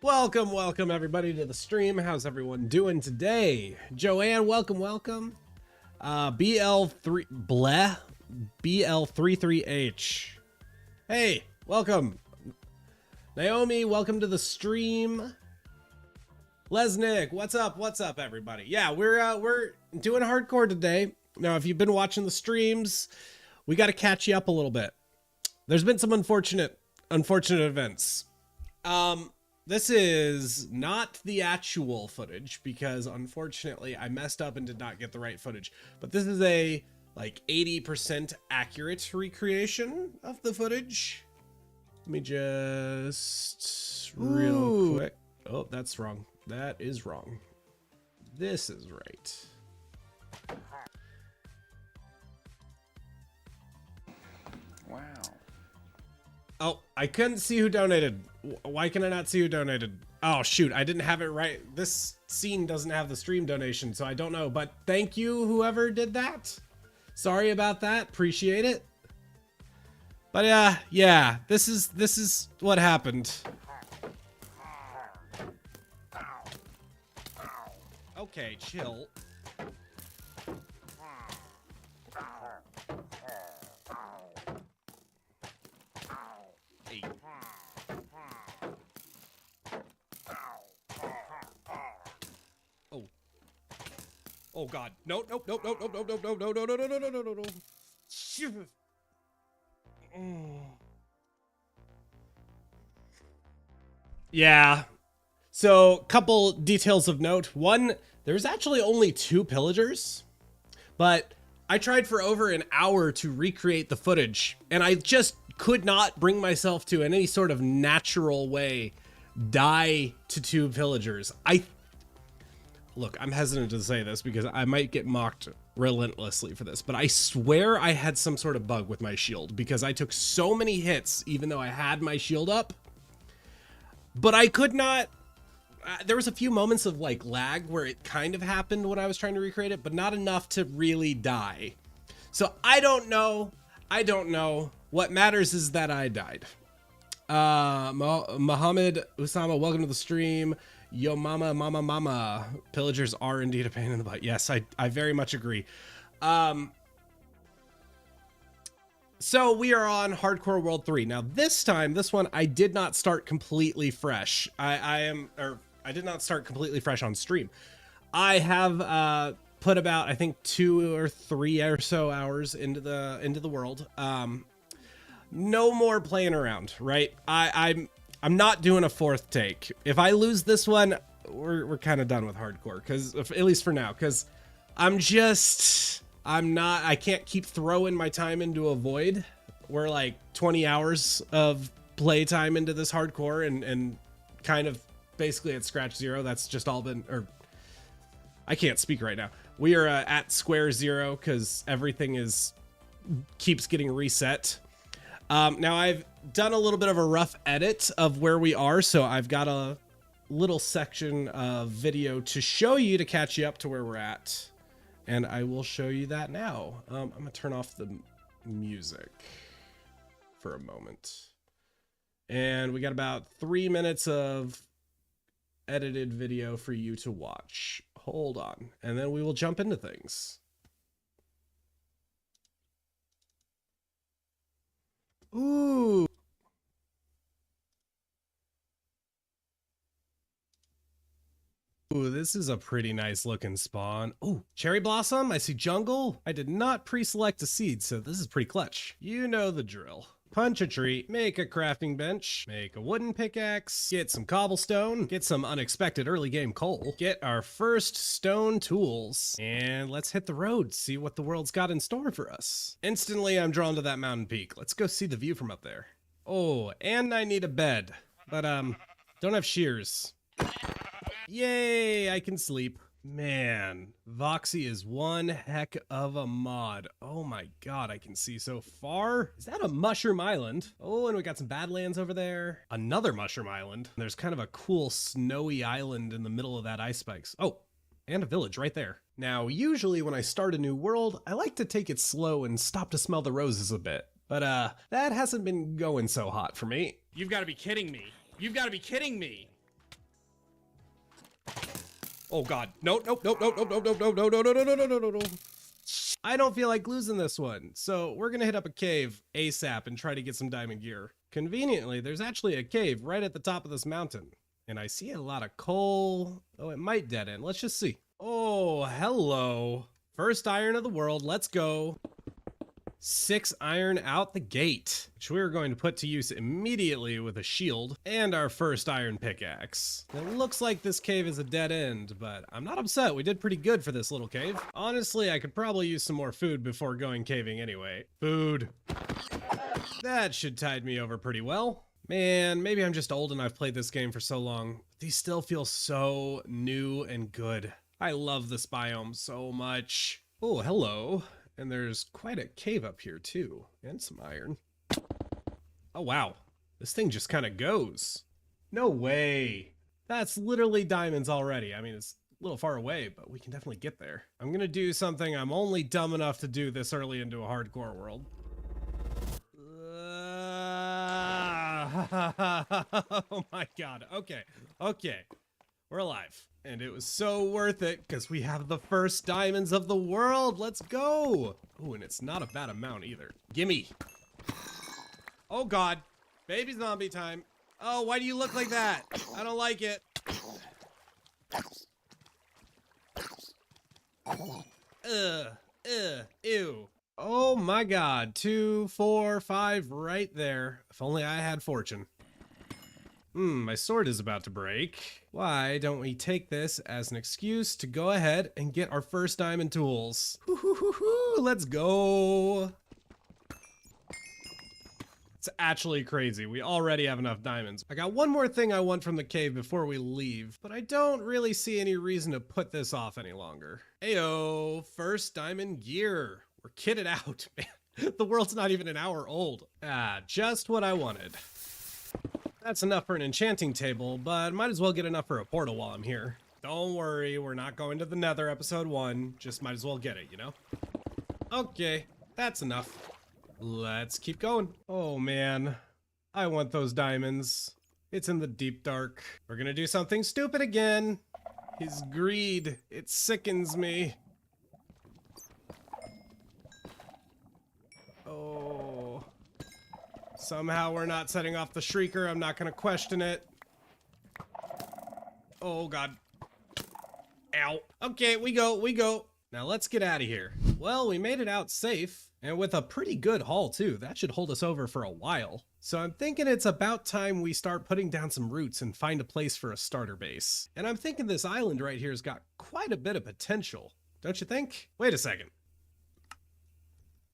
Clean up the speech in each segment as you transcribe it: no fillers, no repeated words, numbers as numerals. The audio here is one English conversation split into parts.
Welcome everybody to the stream. How's everyone doing today? Joanne, welcome. BL33H. Hey, welcome. Naomi, welcome to the stream. Lesnick, what's up everybody? Yeah, we're doing hardcore today. Now, if you've been watching the streams, we got to catch you up a little bit. There's been some unfortunate events. This is not the actual footage because unfortunately I messed up and did not get the right footage, but this is a like 80% accurate recreation of the footage. Let me just real quick. Oh, that's wrong. That is wrong. This is right. Wow. Oh, I couldn't see who donated. Why can I not see who donated? Oh, shoot. I didn't have it right. This scene doesn't have the stream donation, so I don't know. But thank you, whoever did that. Sorry about that. Appreciate it. But yeah, this is what happened. Okay, chill. Oh God! No! Yeah. So, couple details of note. One, there's actually only 2 pillagers, but I tried for over an hour to recreate the footage, and I just could not bring myself to, in any sort of natural way, die to 2 pillagers. Look, I'm hesitant to say this because I might get mocked relentlessly for this, but I swear I had some sort of bug with my shield because I took so many hits even though I had my shield up, but I could not. There was a few moments of like lag where it kind of happened when I was trying to recreate it, but not enough to really die. So I don't know. What matters is that I died. Mohammed Usama, welcome to the stream. Yo mama. Pillagers are indeed a pain in the butt. Yes, I very much agree. So we are on Hardcore World 3. Now this one, I did not start completely fresh. I did not start completely fresh on stream. I have put about, I think, 2 or 3 or so hours into the world. No more playing around, right? I'm not doing a 4th take. If I lose this one, we're kind of done with hardcore, because at least for now, because I can't keep throwing my time into a void. We're like 20 hours of playtime into this hardcore and kind of basically at scratch zero. That's just all been, or I can't speak right now. We are at square zero because everything keeps getting reset. Now I've done a little bit of a rough edit of where we are, so I've got a little section of video to show you to catch you up to where we're at, and I will show you that now. I'm gonna turn off the music for a moment, and we got about 3 minutes of edited video for you to watch. Hold on, and then we will jump into things. Ooh. Ooh, this is a pretty nice looking spawn. Ooh, cherry blossom. I see jungle. I did not pre-select a seed, so this is pretty clutch. You know the drill. Punch a tree, make a crafting bench, make a wooden pickaxe, get some cobblestone, get some unexpected early game coal, get our first stone tools, and let's hit the road, see what the world's got in store for us. Instantly, I'm drawn to that mountain peak. Let's go see the view from up there. Oh, and I need a bed, but don't have shears. Yay, I can sleep. Man, Voxy is one heck of a mod. Oh my God, I can see so far. Is that a mushroom island? Oh, and we got some badlands over there. Another mushroom island. There's kind of a cool snowy island in the middle of that ice spikes. Oh, and a village right there. Now, usually when I start a new world, I like to take it slow and stop to smell the roses a bit. But that hasn't been going so hot for me. You've got to be kidding me. You've got to be kidding me. Oh God. No, no, no, no, no, no, no, no, no, no, no, no, no, no, no, no. I don't feel like losing this one. So we're gonna hit up a cave ASAP and try to get some diamond gear. Conveniently, there's actually a cave right at the top of this mountain. And I see a lot of coal. Oh, it might dead end. Let's just see. Oh, hello. First iron of the world. Let's go. 6 iron out the gate, which we're going to put to use immediately with a shield and our first iron pickaxe. It looks like this cave is a dead end, but I'm not upset. We did pretty good for this little cave. Honestly, I could probably use some more food before going caving anyway. Food. That should tide me over pretty well. Man, maybe I'm just old and I've played this game for so long. These still feel so new and good. I love this biome so much. Oh, hello. And there's quite a cave up here too, and some iron. Oh wow, this thing just kind of goes. No way. That's literally diamonds already. I mean, it's a little far away, but we can definitely get there. I'm gonna do something I'm only dumb enough to do this early into a hardcore world. Oh my God, okay, okay. We're alive. And it was so worth it because we have the first diamonds of the world. Let's go. Oh, and it's not a bad amount either. Gimme. Oh God. Baby zombie time. Oh, why do you look like that? I don't like it. Ew. Oh my God. 2, 4, 5 right there. If only I had fortune. My sword is about to break. Why don't we take this as an excuse to go ahead and get our first diamond tools? Let's go. It's actually crazy. We already have enough diamonds. I got one more thing I want from the cave before we leave, but I don't really see any reason to put this off any longer. Ayo, first diamond gear. We're kitted out, man. The world's not even an hour old. Ah, just what I wanted. That's enough for an enchanting table, but might as well get enough for a portal while I'm here. Don't worry, we're not going to the Nether episode 1. Just might as well get it, you know? Okay, that's enough. Let's keep going. Oh man, I want those diamonds. It's in the deep dark. We're gonna do something stupid again. His greed, it sickens me. Oh. Somehow we're not setting off the shrieker. I'm not gonna question it. Oh God. Ow. Okay, we go. Now let's get out of here. Well, we made it out safe and with a pretty good haul too. That should hold us over for a while. So I'm thinking it's about time we start putting down some roots and find a place for a starter base. And I'm thinking this island right here has got quite a bit of potential. Don't you think? Wait a second.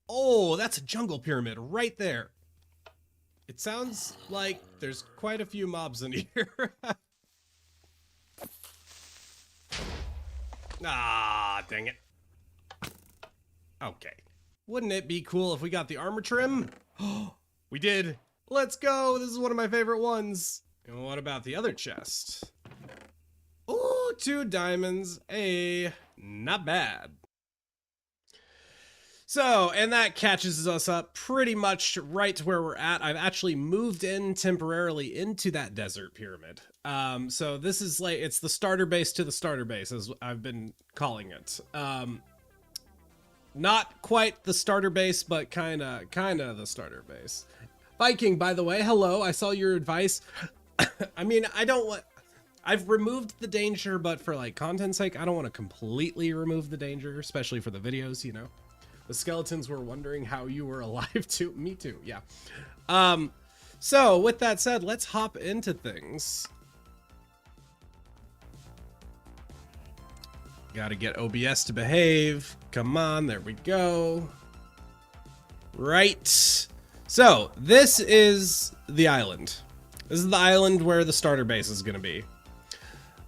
Oh, that's a jungle pyramid right there. It sounds like there's quite a few mobs in here. Ah, dang it. Okay. Wouldn't it be cool if we got the armor trim? Oh, we did. Let's go. This is one of my favorite ones. And what about the other chest? Ooh, 2 diamonds. Not bad. So, and that catches us up pretty much right to where we're at. I've actually moved in temporarily into that desert pyramid. So this is like, it's the starter base to the starter base, as I've been calling it. Not quite the starter base, but kinda the starter base. Viking, by the way, hello, I saw your advice. I mean, I've removed the danger, but for like content's sake, I don't want to completely remove the danger, especially for the videos, you know? The skeletons were wondering how you were alive too. Me too, yeah. So with that said, let's hop into things. Gotta get OBS to behave. Come on, there we go. Right. So this is the island. This is the island where the starter base is gonna be.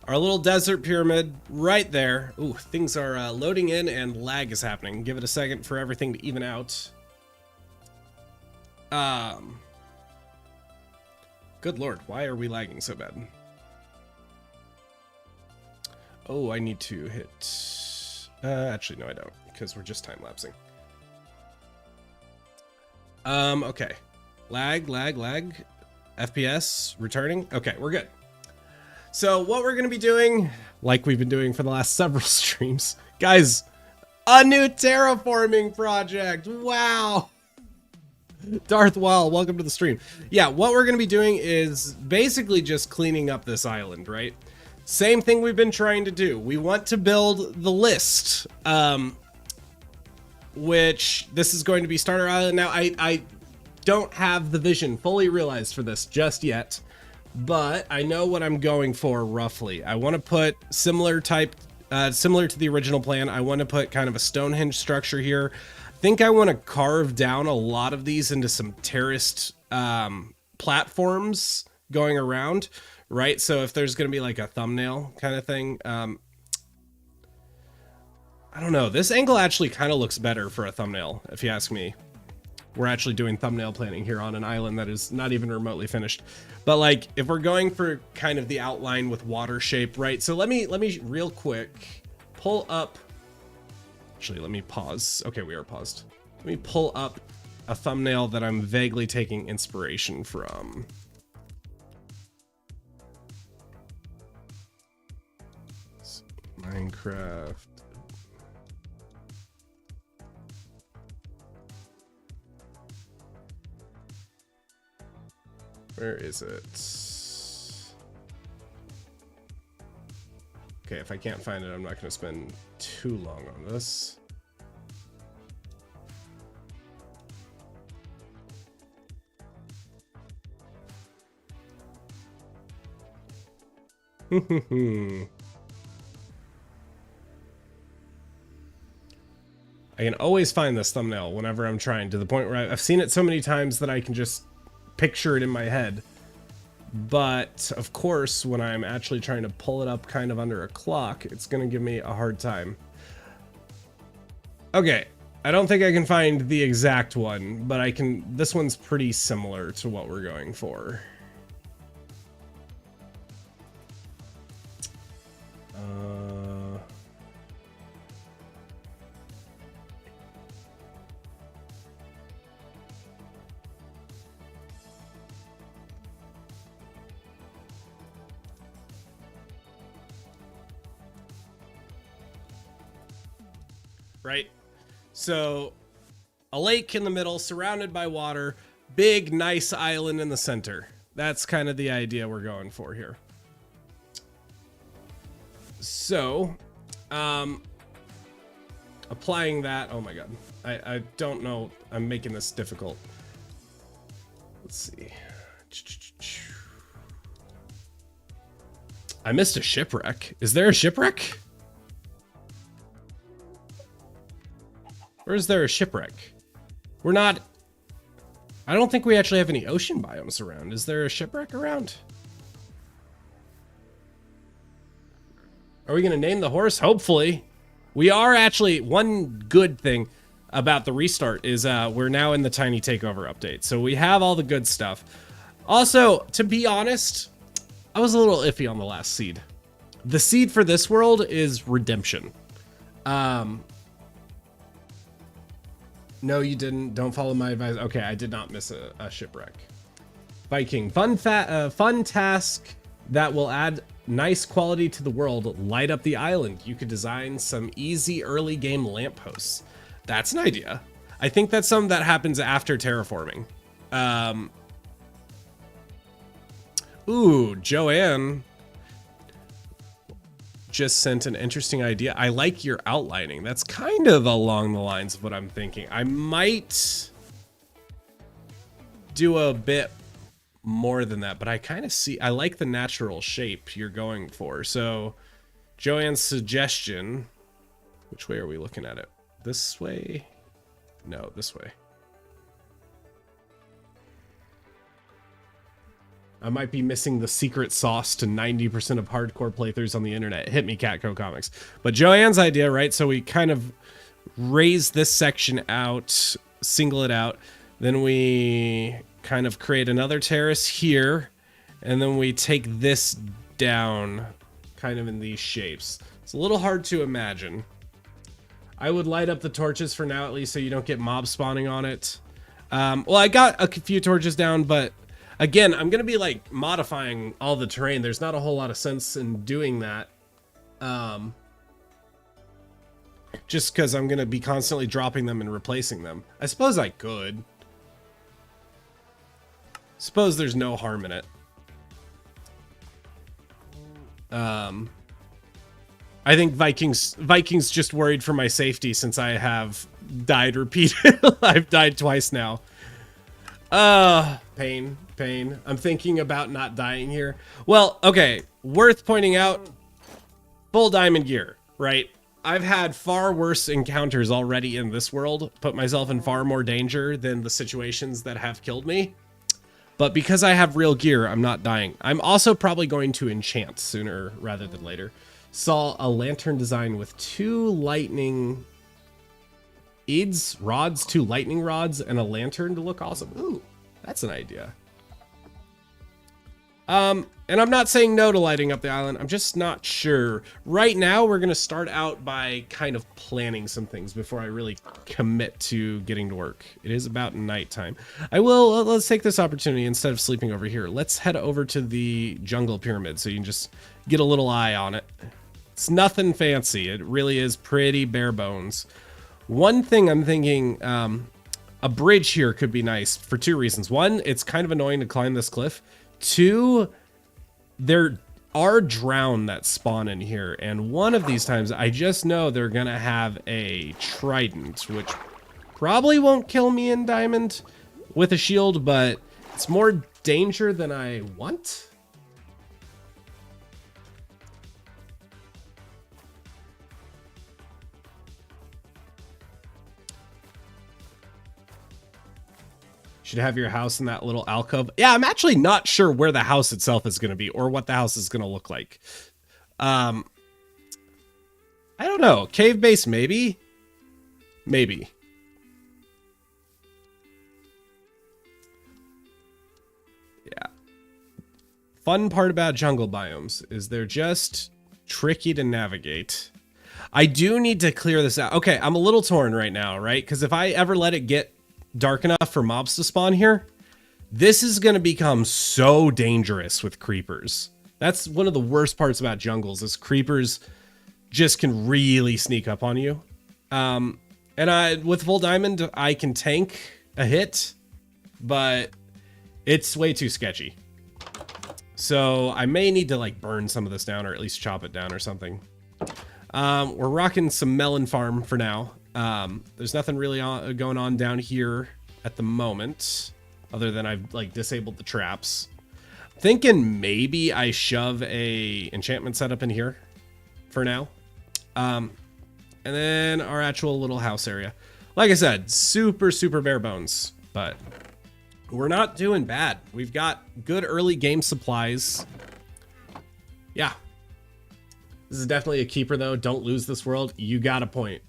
Our little desert pyramid right there. Ooh, things are loading in and lag is happening. Give it a second for everything to even out. Good Lord, why are we lagging so bad? Oh, I need to hit... actually, no, I don't, because we're just time-lapsing. Okay. Lag. FPS, returning. Okay, we're good. So what we're going to be doing, like we've been doing for the last several streams. Guys, a new terraforming project. Wow. Darth Wall, welcome to the stream. Yeah, what we're going to be doing is basically just cleaning up this island, right? Same thing we've been trying to do. We want to build the list, which this is going to be starter island. Now, I don't have the vision fully realized for this just yet, but I know what I'm going for roughly. I want to put similar to the original plan. I want to put kind of a Stonehenge structure here. I think I want to carve down a lot of these into some terraced platforms going around, right? So if there's going to be like a thumbnail kind of thing, I don't know. This angle actually kind of looks better for a thumbnail, if you ask me. We're actually doing thumbnail planning here on an island that is not even remotely finished. But like, if we're going for kind of the outline with water shape, right? So let me real quick pull up. Actually, let me pause. Okay, we are paused. Let me pull up a thumbnail that I'm vaguely taking inspiration from. Minecraft. Where is it? Okay, if I can't find it, I'm not going to spend too long on this. I can always find this thumbnail whenever I'm trying, to the point where I've seen it so many times that I can just picture it in my head. But of course, when I'm actually trying to pull it up kind of under a clock, it's going to give me a hard time. Okay, I don't think I can find the exact one, but I can. This one's pretty similar to what we're going for. Right? So a lake in the middle, surrounded by water, big, nice island in the center. That's kind of the idea we're going for here. So, applying that, oh my God, I don't know. I'm making this difficult. Let's see. I missed a shipwreck. Is there a shipwreck? Or is there a shipwreck? We're not... I don't think we actually have any ocean biomes around. Is there a shipwreck around? Are we going to name the horse? Hopefully. We are actually... One good thing about the restart is we're now in the Tiny Takeover update. So we have all the good stuff. Also, to be honest, I was a little iffy on the last seed. The seed for this world is redemption. No, you didn't. Don't follow my advice. Okay, I did not miss a shipwreck. Viking. Fun task that will add nice quality to the world. Light up the island. You could design some easy early game lampposts. That's an idea. I think that's something that happens after terraforming. Ooh, Joanne just sent an interesting idea. I like your outlining. That's kind of along the lines of what I'm thinking. I might do a bit more than that, but I kind of see, I like the natural shape you're going for. So Joanne's suggestion, which way are we looking at it? This way? No, this way. I might be missing the secret sauce to 90% of hardcore playthroughs on the internet. Hit me, Catco Comics. But Joanne's idea, right? So we kind of raise this section out, single it out. Then we kind of create another terrace here. And then we take this down kind of in these shapes. It's a little hard to imagine. I would light up the torches for now, at least, so you don't get mob spawning on it. Well, I got a few torches down, but... Again, I'm going to be like modifying all the terrain. There's not a whole lot of sense in doing that Just because I'm going to be constantly dropping them and replacing them. I suppose I could. Suppose there's no harm in it. I think Vikings just worried for my safety since I have died repeated. I've died twice now. Pain. I'm thinking about not dying here. Well, okay. Worth pointing out, full diamond gear, right? I've had far worse encounters already in this world, put myself in far more danger than the situations that have killed me. But because I have real gear, I'm not dying. I'm also probably going to enchant sooner rather than later. Saw a lantern design with two lightning rods, two lightning rods, and a lantern to look awesome. Ooh, that's an idea. And I'm not saying no to lighting up the island. I'm just not sure. Right now, we're going to start out by kind of planning some things before I really commit to getting to work. It is about nighttime. Let's take this opportunity instead of sleeping over here. Let's head over to the jungle pyramid so you can just get a little eye on it. It's nothing fancy. It really is pretty bare bones. One thing I'm thinking, a bridge here could be nice for two reasons. One, it's kind of annoying to climb this cliff. Two, there are drown that spawn in here, and one of these times I just know they're gonna have a trident, which probably won't kill me in diamond with a shield, but it's more danger than I want. Should have your house in that little alcove. Yeah, I'm actually not sure where the house itself is going to be or what the house is going to look like. I don't know. Cave base, maybe? Maybe. Yeah. Fun part about jungle biomes is they're just tricky to navigate. I do need to clear this out. Okay, I'm a little torn right now, right? Because if I ever let it get dark enough for mobs to spawn here, this is going to become so dangerous with creepers. That's one of the worst parts about jungles is creepers just can really sneak up on you. And with full diamond, I can tank a hit, but it's way too sketchy. So I may need to like burn some of this down or at least chop it down or something. We're rocking some melon farm for now. There's nothing really going on down here at the moment, other than I've like disabled the traps. Thinking maybe I shove a enchantment setup in here for now. And then our actual little house area. Like I said, super bare bones, but we're not doing bad. We've got good early game supplies. Yeah. This is definitely a keeper though. Don't lose this world. You got a point.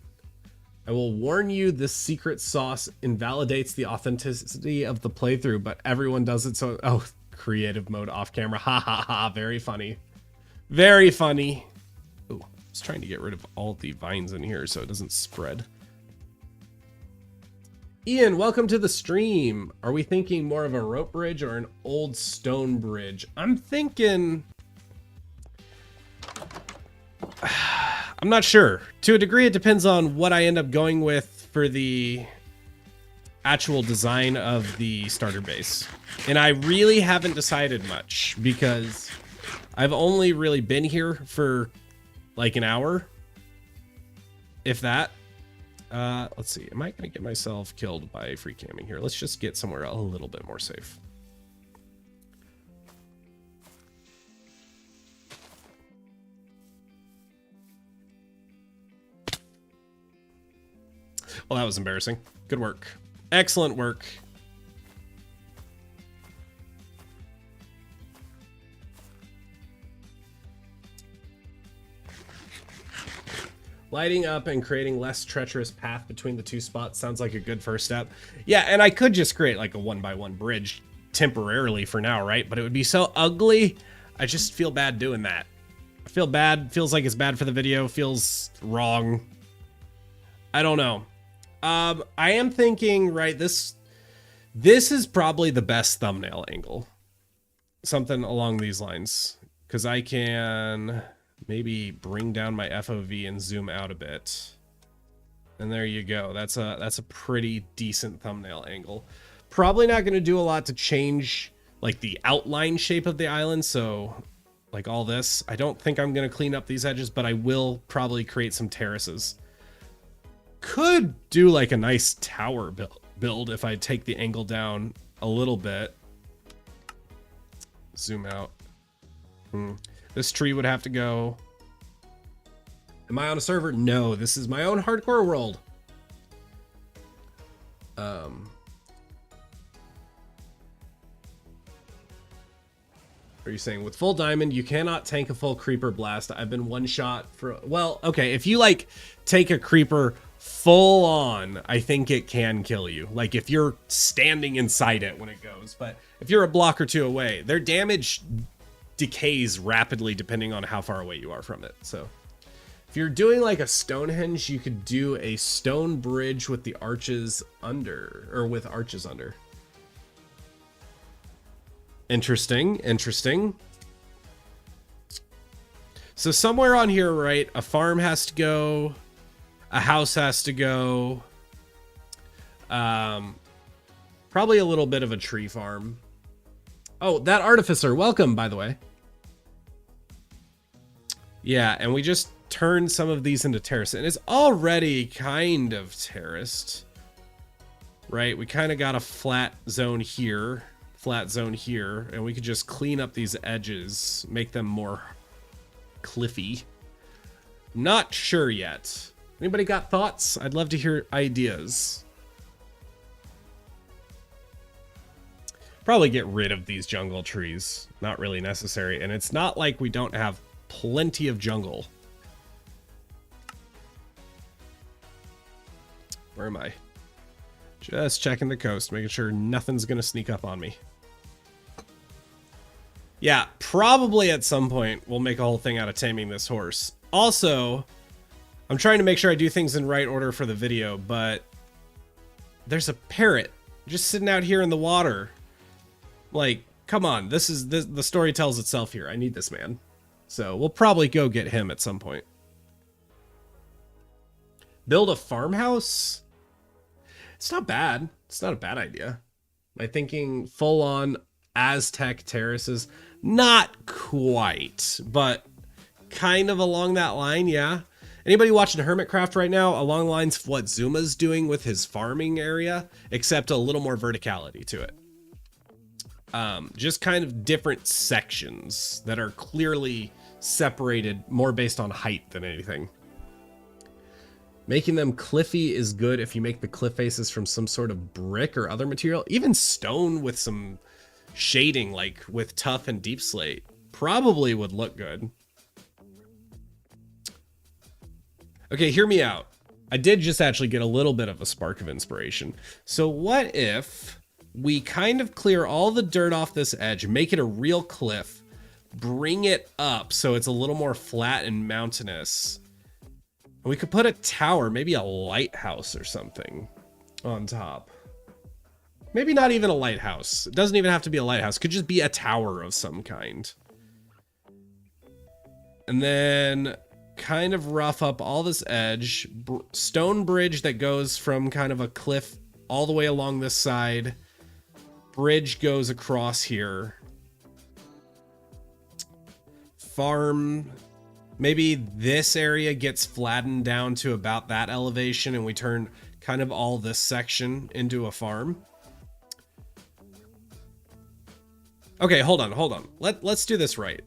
I will warn you, this secret sauce invalidates the authenticity of the playthrough, but everyone does it so... Oh, creative mode off camera. Ha ha ha. Very funny. Very funny. Ooh, I was trying to get rid of all the vines in here so it doesn't spread. Ian, welcome to the stream. Are we thinking more of a rope bridge or an old stone bridge? I'm thinking... I'm not sure. To a degree, it depends on what I end up going with for the actual design of the starter base. And I really haven't decided much because I've only really been here for like an hour, if that. Let's see. Am I going to get myself killed by free camming here? Let's just get somewhere a little bit more safe. Well, that was embarrassing. Good work. Excellent work. Lighting up and creating less treacherous path between the two spots sounds like a good first step. Yeah, and I could just create like a 1x1 bridge temporarily for now, right? But it would be so ugly. I just feel bad doing that. I feel bad. Feels like it's bad for the video. Feels wrong. I don't know. I am thinking, right, this is probably the best thumbnail angle. Something along these lines. Because I can maybe bring down my FOV and zoom out a bit. And there you go. That's a pretty decent thumbnail angle. Probably not going to do a lot to change like the outline shape of the island. So like all this, I don't think I'm going to clean up these edges, but I will probably create some terraces. Could do like a nice tower build if I take the angle down a little bit. Zoom out. This tree would have to go. Am I on a server? No, this is my own hardcore world. Are you saying with full diamond, you cannot tank a full creeper blast? I've been one shot for, well, okay. If you like take a creeper full on, I think it can kill you. Like if you're standing inside it when it goes, but if you're a block or two away, their damage decays rapidly depending on how far away you are from it. So if you're doing like a Stonehenge, you could do a stone bridge with the arches under, or with arches under. Interesting, interesting. So somewhere on here, right, a farm has to go, a house has to go, probably a little bit of a tree farm. Oh, that artificer, welcome, by the way. Yeah, and we just turned some of these into terrace, and it's already kind of terraced, right? We kind of got a flat zone here, and we could just clean up these edges, make them more cliffy. Not sure yet. Anybody got thoughts? I'd love to hear ideas. Probably get rid of these jungle trees. Not really necessary, and it's not like we don't have plenty of jungle. Where am I? Just checking the coast, making sure nothing's gonna sneak up on me. Yeah, probably at some point we'll make a whole thing out of taming this horse. Also, I'm trying to make sure I do things in right order for the video, but there's a parrot just sitting out here in the water. Like, come on, the story tells itself here. I need this man. So we'll probably go get him at some point. Build a farmhouse? It's not bad. It's not a bad idea. Am I thinking full on Aztec terraces? Not quite, but kind of along that line, yeah. Anybody watching Hermitcraft right now? Along the lines of what Zuma's doing with his farming area, except a little more verticality to it. Just kind of different sections that are clearly separated more based on height than anything. Making them cliffy is good if you make the cliff faces from some sort of brick or other material. Even stone with some shading, like with tough and deep slate, probably would look good. Okay, hear me out. I did just actually get a little bit of a spark of inspiration. So what if we kind of clear all the dirt off this edge, make it a real cliff, bring it up so it's a little more flat and mountainous. And we could put a tower, maybe a lighthouse or something on top. Maybe not even a lighthouse. It doesn't even have to be a lighthouse. It could just be a tower of some kind. And then kind of rough up all this edge. Stone bridge that goes from kind of a cliff all the way along this side. Bridge goes across here. Farm. Maybe this area gets flattened down to about that elevation and we turn kind of all this section into a farm. Okay, hold on. Let's do this right.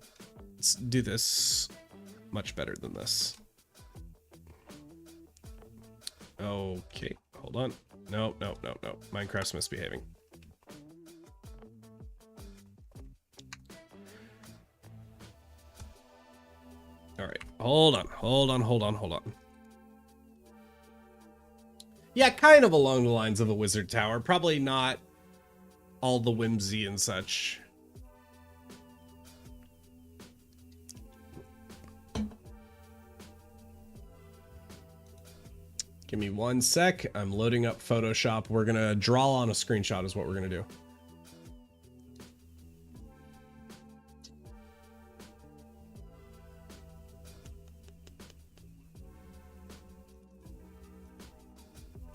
Let's do this much better than this. Okay, hold on. No. Minecraft's misbehaving. All right, hold on. Yeah, kind of along the lines of a wizard tower. Probably not all the whimsy and such. Give me 1 sec. I'm loading up Photoshop. We're gonna draw on a screenshot is what we're gonna do.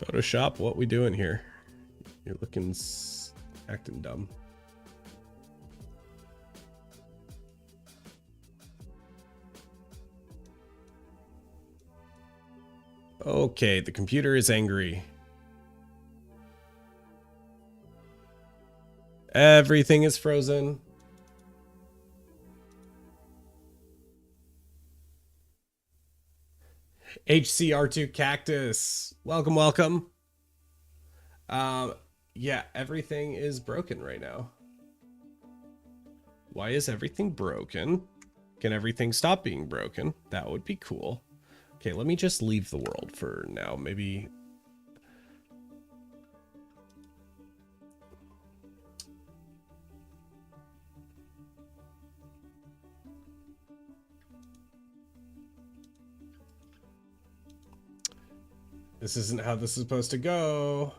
Photoshop, what we doing here? You're looking acting dumb. Okay, the computer is angry. Everything is frozen. HCR2 Cactus. Welcome, welcome. Yeah, everything is broken right now. Why is everything broken? Can everything stop being broken? That would be cool. Okay, let me just leave the world for now. Maybe... This isn't how this is supposed to go.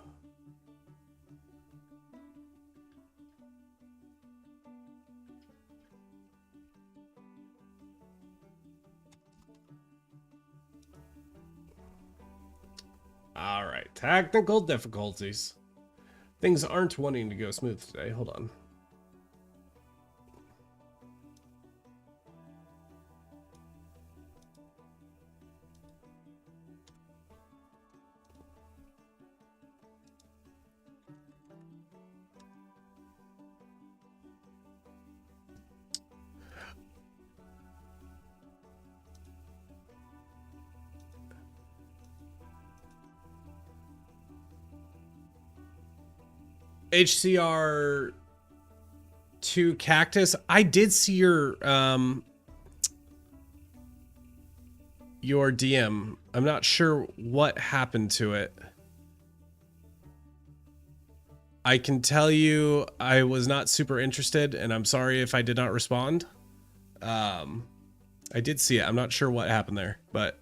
All right, technical difficulties. Things aren't wanting to go smooth today. Hold on. HCR2 Cactus. I did see your DM. I'm not sure what happened to it. I can tell you I was not super interested, and I'm sorry if I did not respond. I did see it. I'm not sure what happened there, but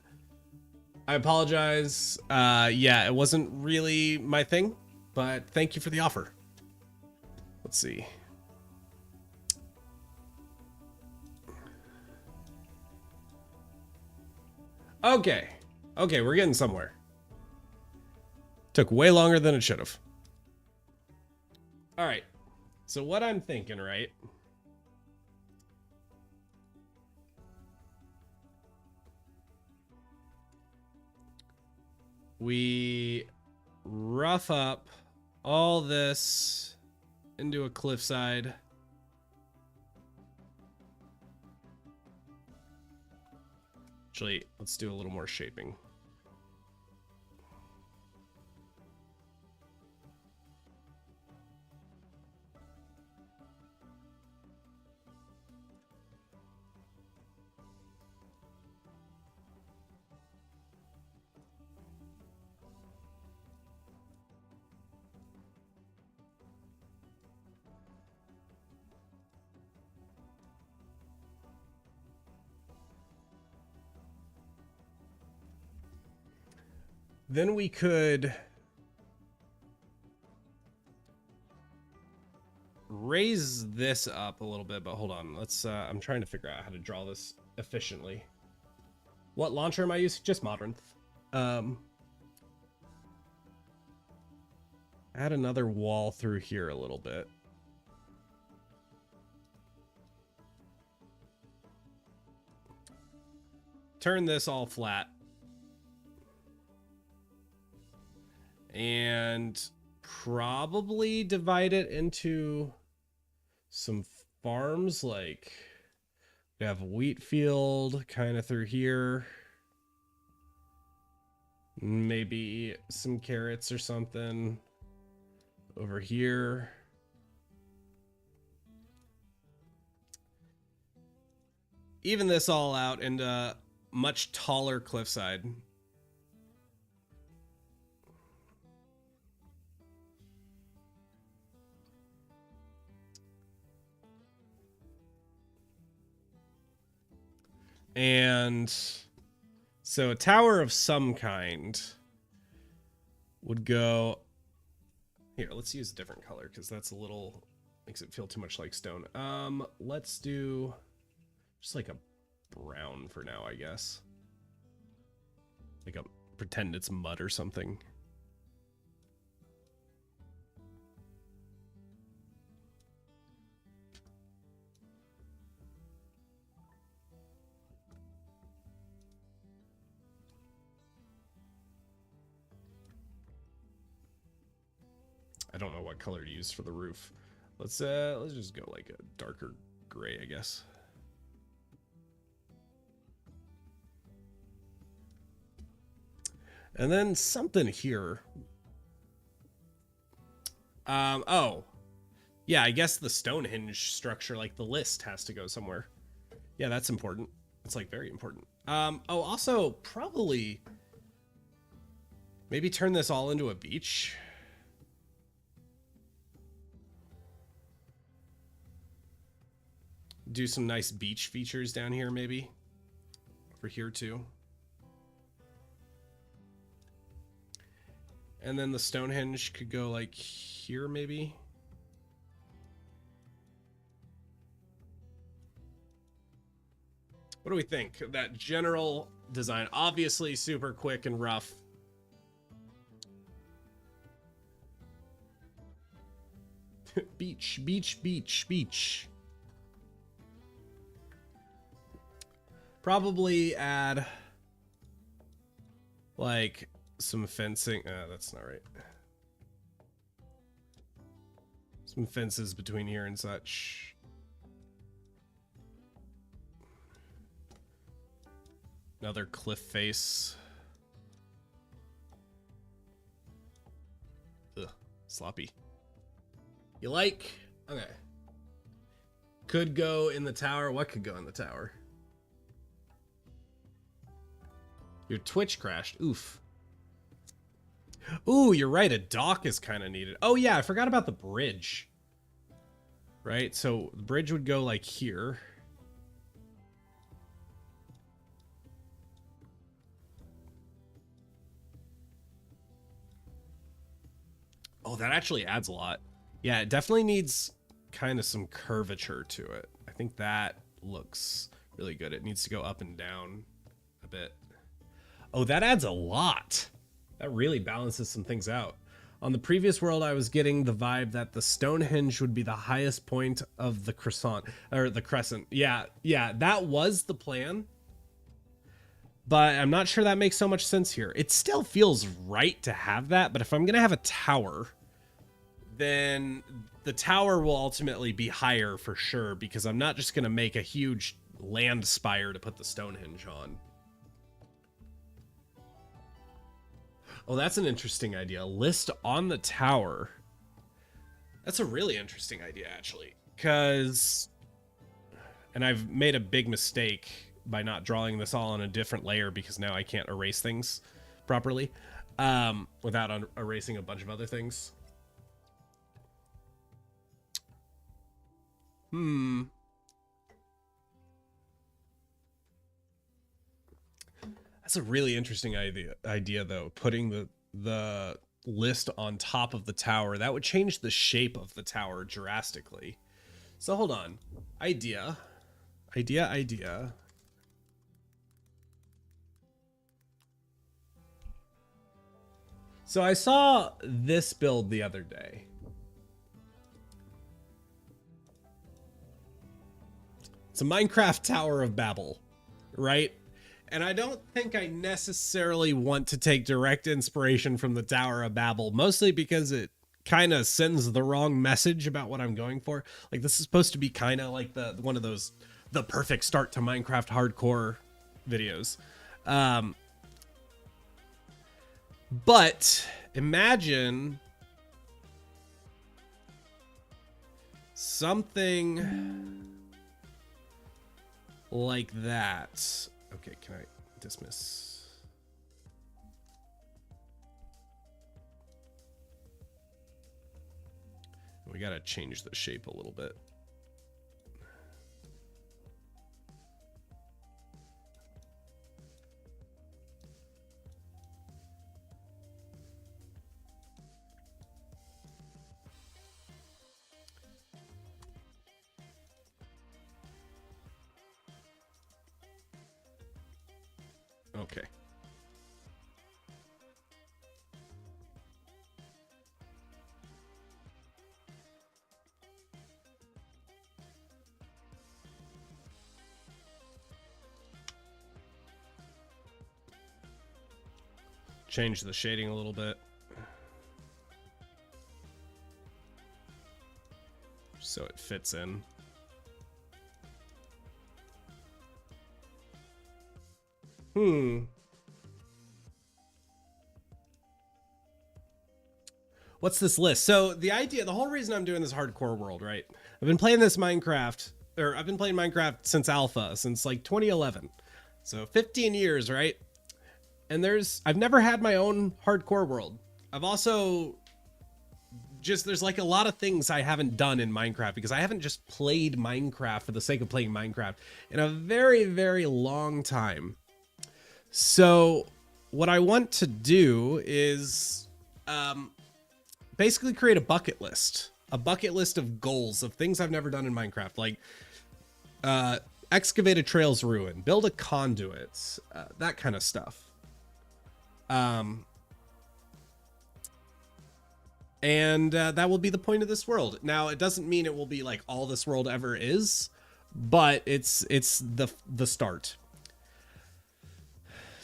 I apologize. Yeah, it wasn't really my thing, but thank you for the offer. Let's see. Okay. Okay, we're getting somewhere. Took way longer than it should have. All right. So what I'm thinking, right? We rough up all this into a cliffside. Actually, let's do a little more shaping. Then we could raise this up a little bit, but hold on. Let's I'm trying to figure out how to draw this efficiently. What launcher am I using? Just Modern. Add another wall through here a little bit. Turn this all flat. And probably divide it into some farms, like we have a wheat field kind of through here. Maybe some carrots or something over here. Even this all out into a much taller cliffside. And so a tower of some kind would go here. Let's use a different color because that's a little makes it feel too much like stone. Let's do just like a brown for now, I guess. Like a pretend it's mud or something. I don't know what color to use for the roof. Let's just go like a darker gray, I guess. And then something here. Oh. Yeah, I guess the Stonehenge structure, like the list, has to go somewhere. Yeah, that's important. It's like very important. Oh, also probably maybe turn this all into a beach. Do some nice beach features down here, maybe. Over here too. And then the Stonehenge could go like here, maybe. What do we think of that general design? Obviously super quick and rough. Beach, beach, beach, beach. Probably add like some fencing. That's not right. Some fences between here and such. Another cliff face. Ugh, sloppy. You like? Okay. Could go in the tower. What could go in the tower? Your Twitch crashed. Oof. Ooh, you're right. A dock is kind of needed. Oh, yeah. I forgot about the bridge. Right? So the bridge would go like here. Oh, that actually adds a lot. Yeah, it definitely needs kind of some curvature to it. I think that looks really good. It needs to go up and down a bit. Oh, that adds a lot. That really balances some things out. On the previous world, I was getting the vibe that the Stonehenge would be the highest point of the croissant, or the crescent. Yeah, that was the plan. But I'm not sure that makes so much sense here. It still feels right to have that, but if I'm going to have a tower, then the tower will ultimately be higher for sure, because I'm not just going to make a huge land spire to put the Stonehenge on. Oh, that's an interesting idea. List on the tower. That's a really interesting idea, actually. Because, and I've made a big mistake by not drawing this all on a different layer, because now I can't erase things properly without erasing a bunch of other things. That's a really interesting idea though, putting the list on top of the tower. That would change the shape of the tower drastically. So hold on. Idea. So I saw this build the other day. It's a Minecraft Tower of Babel, right? And I don't think I necessarily want to take direct inspiration from the Tower of Babel, mostly because it kind of sends the wrong message about what I'm going for. Like, this is supposed to be kind of like one of those the perfect start to Minecraft hardcore videos. But imagine something like that. Okay, can I dismiss? We gotta change the shape a little bit. Okay. Change the shading a little bit. fits in. What's this list? So the whole reason I'm doing this hardcore world, right? I've been playing Minecraft since alpha, since like 2011. So 15 years, right? And I've never had my own hardcore world. I've also there's like a lot of things I haven't done in Minecraft because I haven't just played Minecraft for the sake of playing Minecraft in a very, very long time. So what I want to do is basically create a bucket list of goals of things I've never done in Minecraft, like excavate a trails ruin, build a conduit, that kind of stuff. And that will be the point of this world. Now, it doesn't mean it will be like all this world ever is, but it's the start.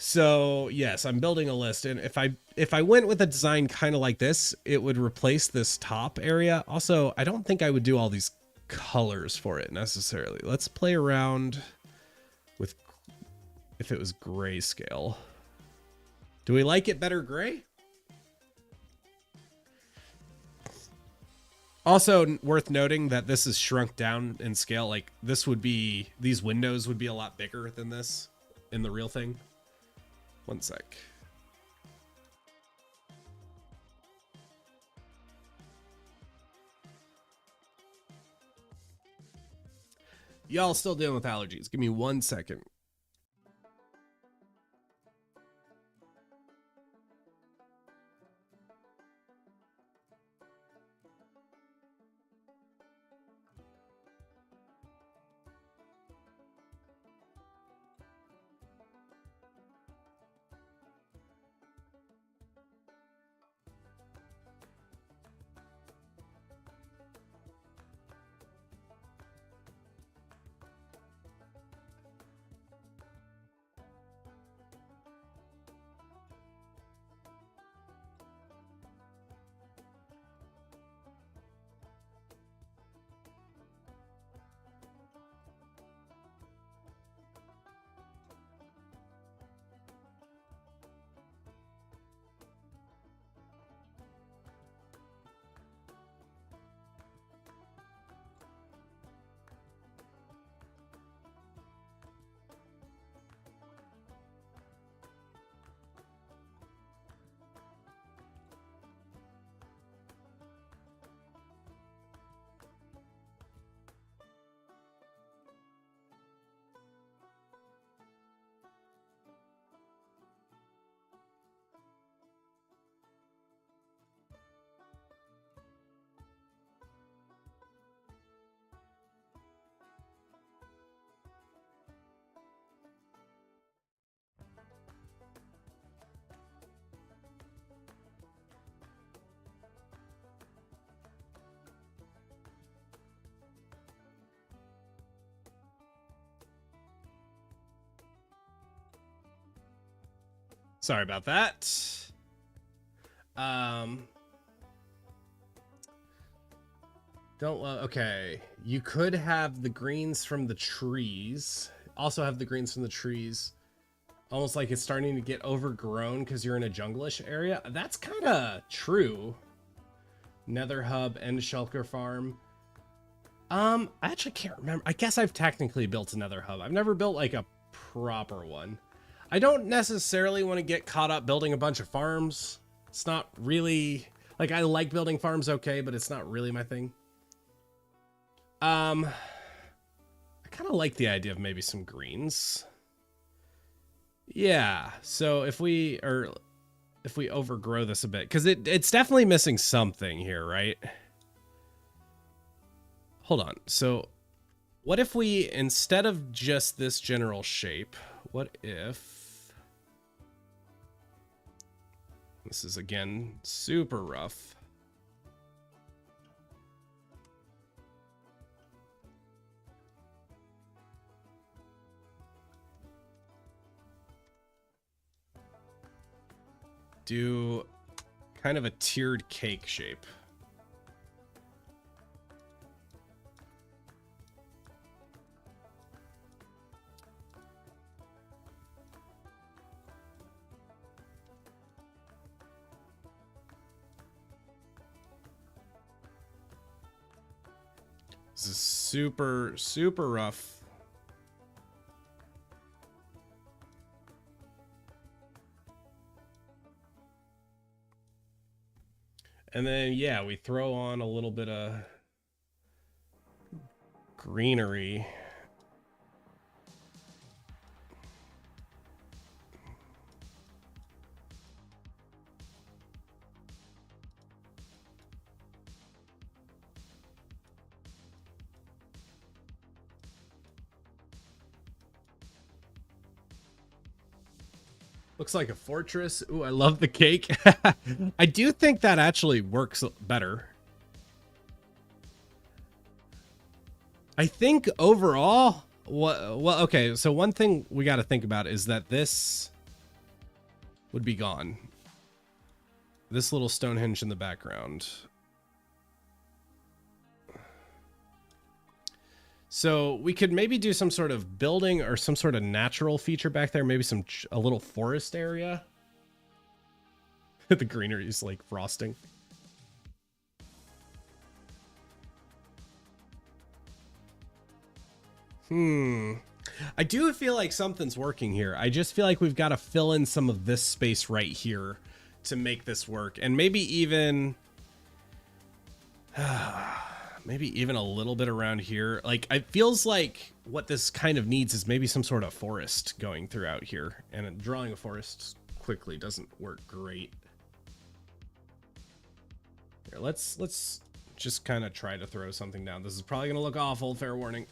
So yes, I'm building a list, and if I went with a design kind of like this, it would replace this top area. Also, I don't think I would do all these colors for it necessarily. Let's play around with if it was grayscale. Do we like it better gray? Also worth noting that this is shrunk down in scale. Like these windows would be a lot bigger than this in the real thing. One sec. Y'all still dealing with allergies. Give me 1 second. Sorry about that. Okay. You could have the greens from the trees. Also have the greens from the trees. Almost like it's starting to get overgrown because you're in a jungle-ish area. That's kind of true. Nether hub and shulker farm. I actually can't remember. I guess I've technically built another hub. I've never built like a proper one. I don't necessarily want to get caught up building a bunch of farms. It's not really like I like building farms, okay, but it's not really my thing. I kind of like the idea of maybe some greens. Yeah, so if we overgrow this a bit, because it's definitely missing something here, right? Hold on. So what if we, instead of just this general shape, what if this is again super rough? Do kind of a tiered cake shape. This is super, super rough. And then, yeah, we throw on a little bit of greenery. Looks like a fortress. Ooh, I love the cake. I do think that actually works better. I think overall, well, okay, so one thing we got to think about is that this would be gone. This little Stonehenge in the background. So we could maybe do some sort of building or some sort of natural feature back there. Maybe a little forest area. The greenery is like frosting. I do feel like something's working here. I just feel like we've got to fill in some of this space right here to make this work. And maybe even... maybe even a little bit around here. Like, it feels like what this kind of needs is maybe some sort of forest going throughout here. And drawing a forest quickly doesn't work great. Here, let's just kind of try to throw something down. This is probably going to look awful, fair warning.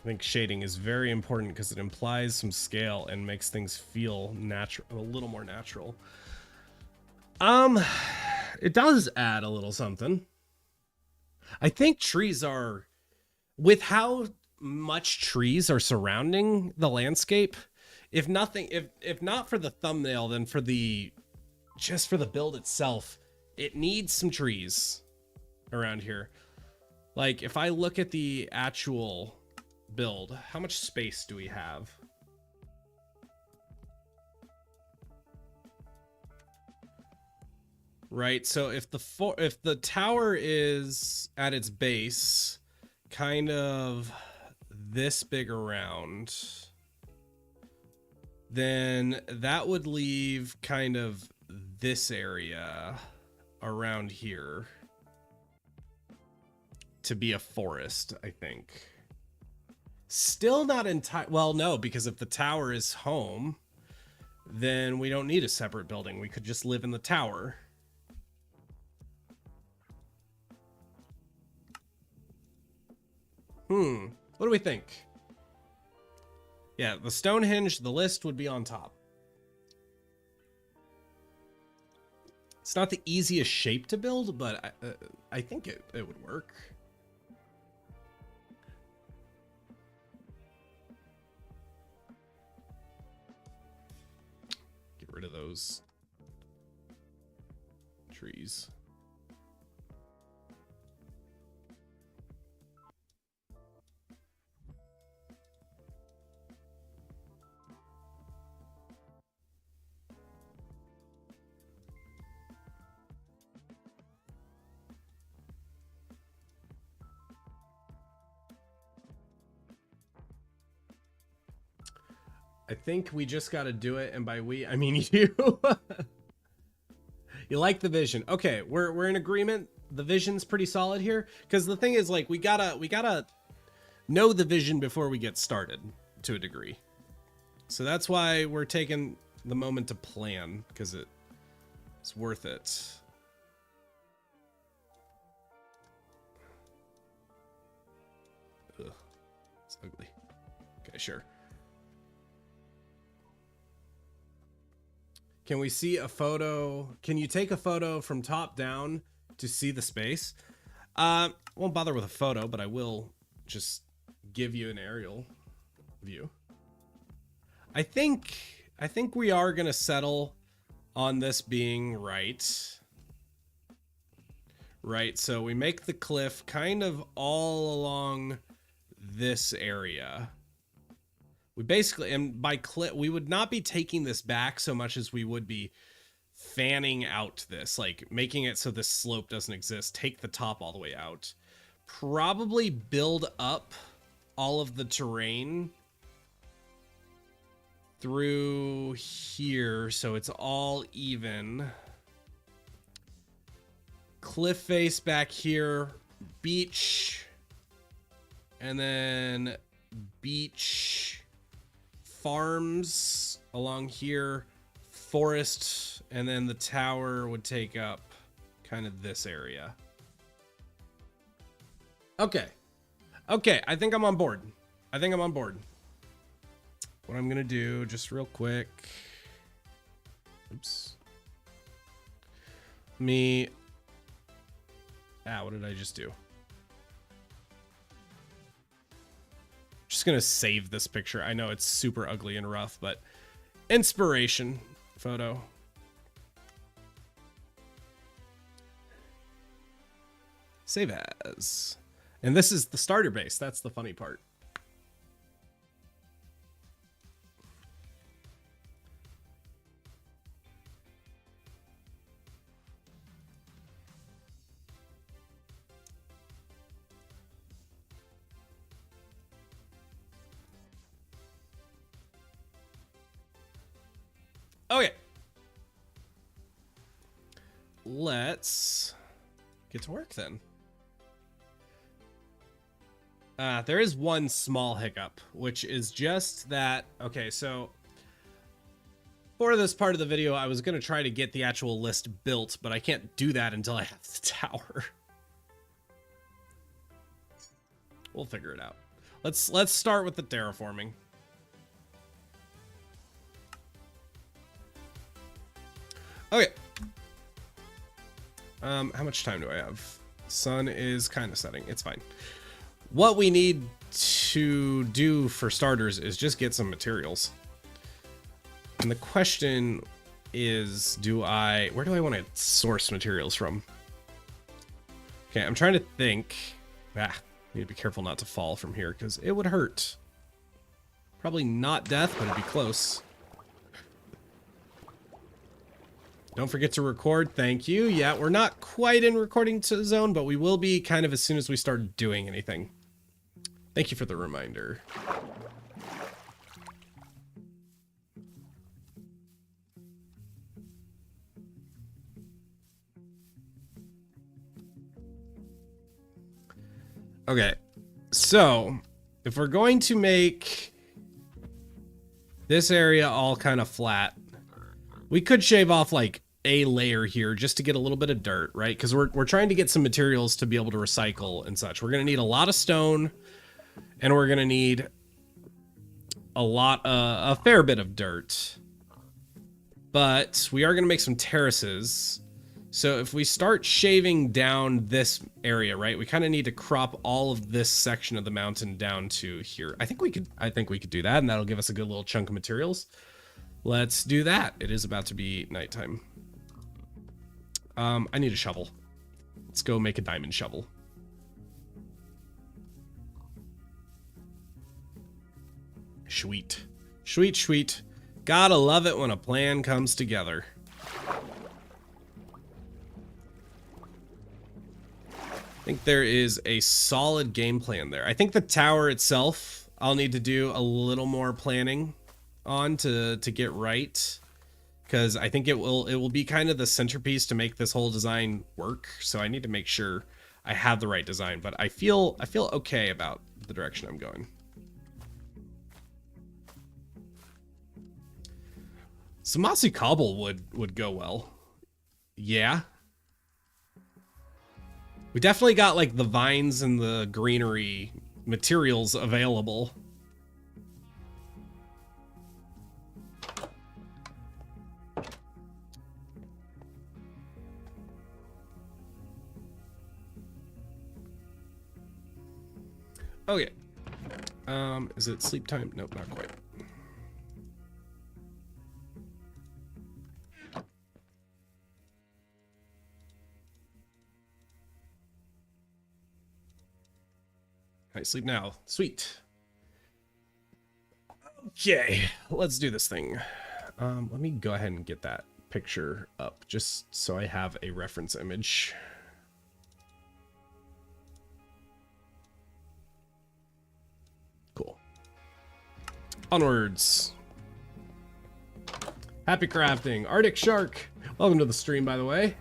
I think shading is very important because it implies some scale and makes things feel natural, a little more natural. It does add a little something. I think trees are, with how much trees are surrounding the landscape, if nothing, if not for the thumbnail, then for the, just for the build itself, it needs some trees around here. Like, if I look at the actual build, how much space do we have? Right, so if the tower is at its base kind of this big around, then that would leave kind of this area around here to be a forest, I think. Still not entire. Well, no, because if the tower is home, then we don't need a separate building. We could just live in the tower. What do we think? Yeah, the Stonehenge, the list would be on top. It's not the easiest shape to build, but I think it would work. Get rid of those trees. I think we just got to do it, and by we, I mean you. You like the vision. Okay, we're in agreement. The vision's pretty solid here, because the thing is, like, we gotta know the vision before we get started to a degree. So that's why we're taking the moment to plan, because it's worth it. ugly. Okay, sure. Can we see a photo? Can you take a photo from top down to see the space? Won't bother with a photo, but I will just give you an aerial view. I think we are gonna settle on this being right. Right, so we make the cliff kind of all along this area. We basically, and by cliff, we would not be taking this back so much as we would be fanning out this, like making it so this slope doesn't exist. Take the top all the way out. Probably build up all of the terrain through here so it's all even. Cliff face back here, beach, and then beach, farms along here, forest, and then the tower would take up kind of this area. Okay. Okay, I think I'm on board. What I'm gonna do, just real quick. Oops. What did I just do? Just gonna save this picture. I know it's super ugly and rough, but inspiration photo. Save as. And this is the starter base. That's the funny part. Okay. Let's get to work then. There is one small hiccup, which is just that, okay, so for this part of the video, I was going to try to get the actual list built, but I can't do that until I have the tower. We'll figure it out. Let's start with the terraforming. Okay. How much time do I have? Sun is kind of setting. It's fine. What we need to do for starters is just get some materials. And the question is, where do I want to source materials from? Okay, I'm trying to think. Need to be careful not to fall from here because it would hurt. Probably not death, but it'd be close. Don't forget to record. Thank you. Yeah, we're not quite in recording zone, but we will be kind of as soon as we start doing anything. Thank you for the reminder. Okay, so if we're going to make this area all kind of flat, we could shave off like a layer here just to get a little bit of dirt, right? Because we're trying to get some materials to be able to recycle and such. We're going to need a lot of stone, and we're going to need a fair bit of dirt. But we are going to make some terraces. So if we start shaving down this area, right, we kind of need to crop all of this section of the mountain down to here. I think we could do that, and that'll give us a good little chunk of materials. Let's do that. It is about to be nighttime. I need a shovel. Let's go make a diamond shovel. Sweet. Sweet, sweet. Gotta love it when a plan comes together. I think there is a solid game plan there. I think the tower itself, I'll need to do a little more planning on to get right, because I think it will be kind of the centerpiece to make this whole design work. So I need to make sure I have the right design, but I feel okay about the direction I'm going. Some mossy cobble would go well. Yeah. We definitely got like the vines and the greenery materials available. Okay. Is it sleep time? Nope, not quite. I sleep now. Sweet. Okay, let's do this thing. Let me go ahead and get that picture up just so I have a reference image. Cool. Onwards. Happy crafting. Arctic Shark. Welcome to the stream, by the way.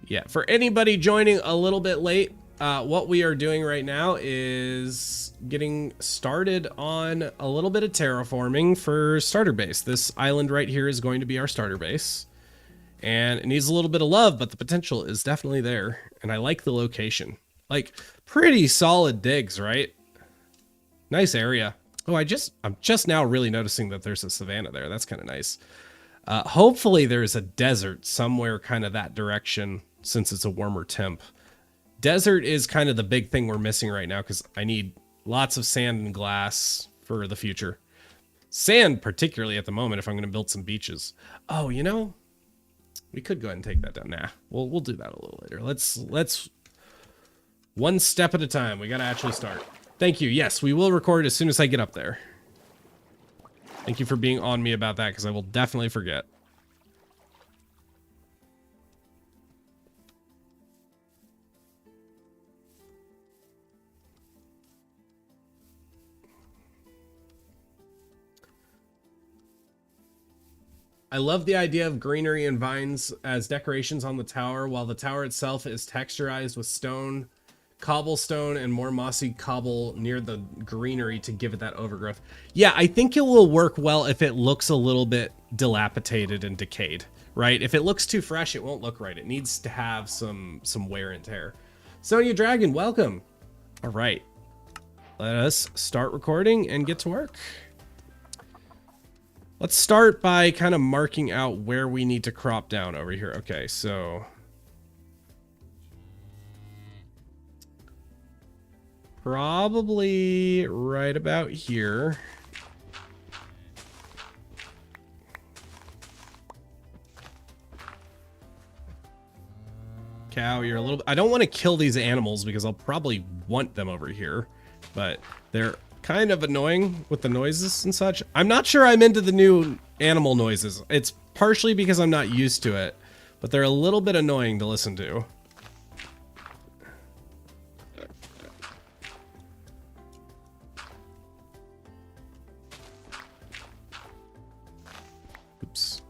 Yeah, for anybody joining a little bit late, what we are doing right now is getting started on a little bit of terraforming for starter base. This island right here is going to be our starter base. And it needs a little bit of love, but the potential is definitely there. And I like the location. Like, pretty solid digs, right? Nice area. Oh, I'm just now really noticing that there's a savanna there. That's kind of nice. Hopefully there's a desert somewhere kind of that direction since it's a warmer temp. Desert is kind of the big thing we're missing right now because I need lots of sand and glass for the future. Sand, particularly at the moment, if I'm going to build some beaches. Oh, you know, we could go ahead and take that down. Nah, we'll do that a little later. Let's one step at a time. We got to actually start. Thank you. Yes, we will record as soon as I get up there. Thank you for being on me about that because I will definitely forget. I love the idea of greenery and vines as decorations on the tower, while the tower itself is texturized with stone, cobblestone, and more mossy cobble near the greenery to give it that overgrowth. Yeah, I think it will work well if it looks a little bit dilapidated and decayed, right? If it looks too fresh, it won't look right. It needs to have some wear and tear. Sonia Dragon, welcome. All right, let us start recording and get to work. Let's start by kind of marking out where we need to crop down over here. Okay, so probably right about here. Cow, you're a little... I don't want to kill these animals because I'll probably want them over here, but they're kind of annoying with the noises and such. I'm not sure I'm into the new animal noises. It's partially because I'm not used to it, but they're a little bit annoying to listen to. Oops.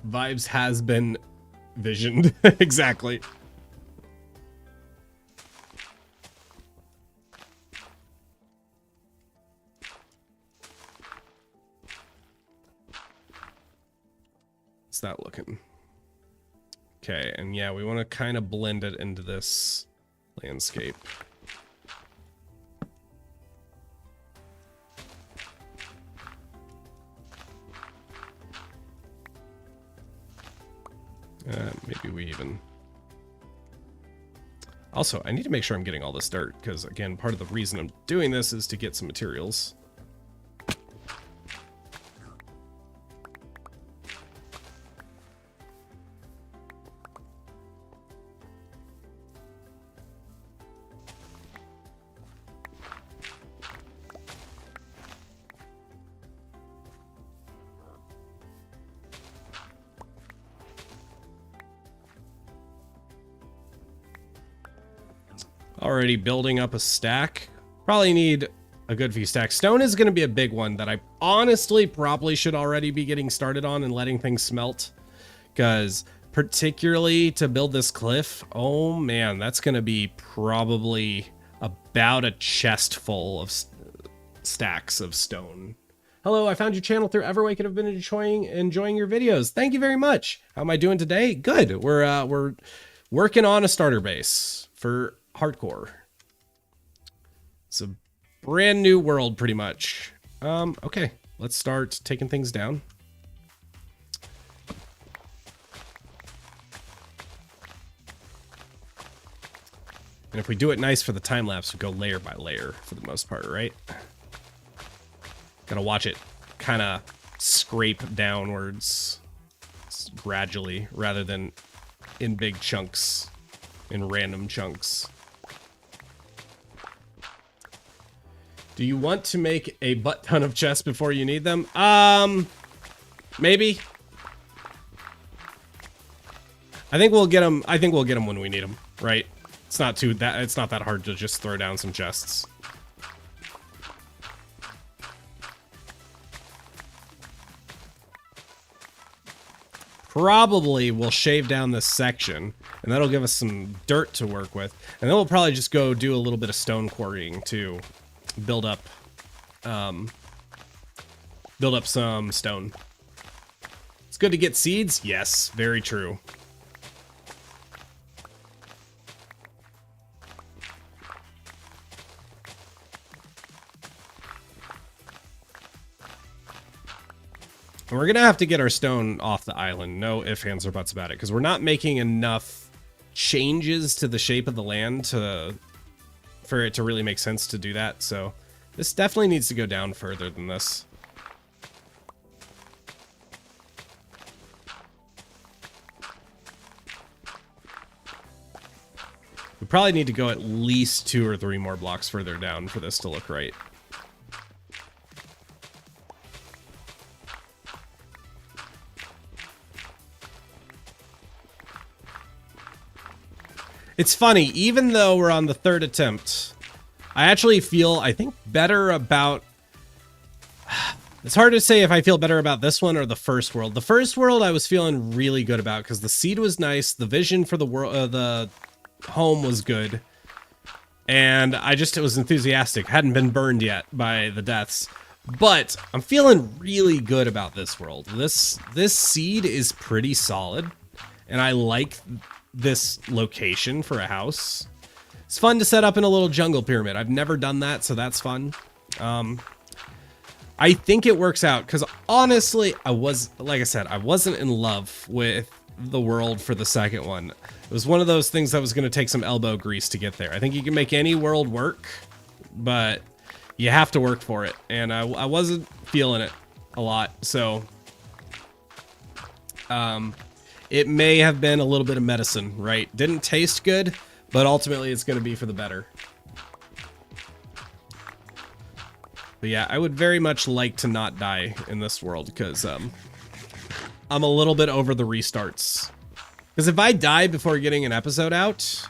Vibes has been visioned. Exactly. What's that looking? Okay, and yeah, we want to kind of blend it into this landscape. Maybe we even... Also, I need to make sure I'm getting all this dirt, because, again, part of the reason I'm doing this is to get some materials. Already building up a stack. Probably need a good few stacks. Stone is going to be a big one that I honestly probably should already be getting started on and letting things smelt. Because particularly to build this cliff, oh man, that's going to be probably about a chest full of stacks of stone Hello, I found your channel through Everwake and have been enjoying your videos. Thank you very much. How am I doing today? Good. We're working on a starter base for hardcore. It's a brand new world, pretty much. Okay, let's start taking things down. And if we do it nice for the time lapse, we go layer by layer for the most part, right? Gotta watch it kind of scrape downwards gradually rather than in big chunks, in random chunks. Do you want to make a butt ton of chests before you need them? Maybe. I think we'll get them. I think we'll get them when we need them, right? It's not that hard to just throw down some chests. Probably we'll shave down this section, and that'll give us some dirt to work with. And then we'll probably just go do a little bit of stone quarrying to build up some stone. It's good to get seeds. Yes, very true. And we're gonna have to get our stone off the island. No ifs, ands, or buts about it, because we're not making enough changes to the shape of the land for it to really make sense to do that. So this definitely needs to go down further than this. We probably need to go at least 2 or 3 more blocks further down for this to look right. It's funny, even though we're on the 3rd attempt, I actually feel, I think, better about... It's hard to say if I feel better about this one or the first world. The first world I was feeling really good about because the seed was nice, the vision for the world, the home was good, and it was enthusiastic. Hadn't been burned yet by the deaths. But I'm feeling really good about this world. This seed is pretty solid, and I like this location for a house. It's fun to set up in a little jungle pyramid. I've never done that, so that's fun. I think it works out because honestly, like I said, I wasn't in love with the world for the second one. It was one of those things that was going to take some elbow grease to get there. I think you can make any world work, but you have to work for it, and I wasn't feeling it a lot, so it may have been a little bit of medicine, right? Didn't taste good, but ultimately it's going to be for the better. But yeah, I would very much like to not die in this world because I'm a little bit over the restarts. Because if I die before getting an episode out,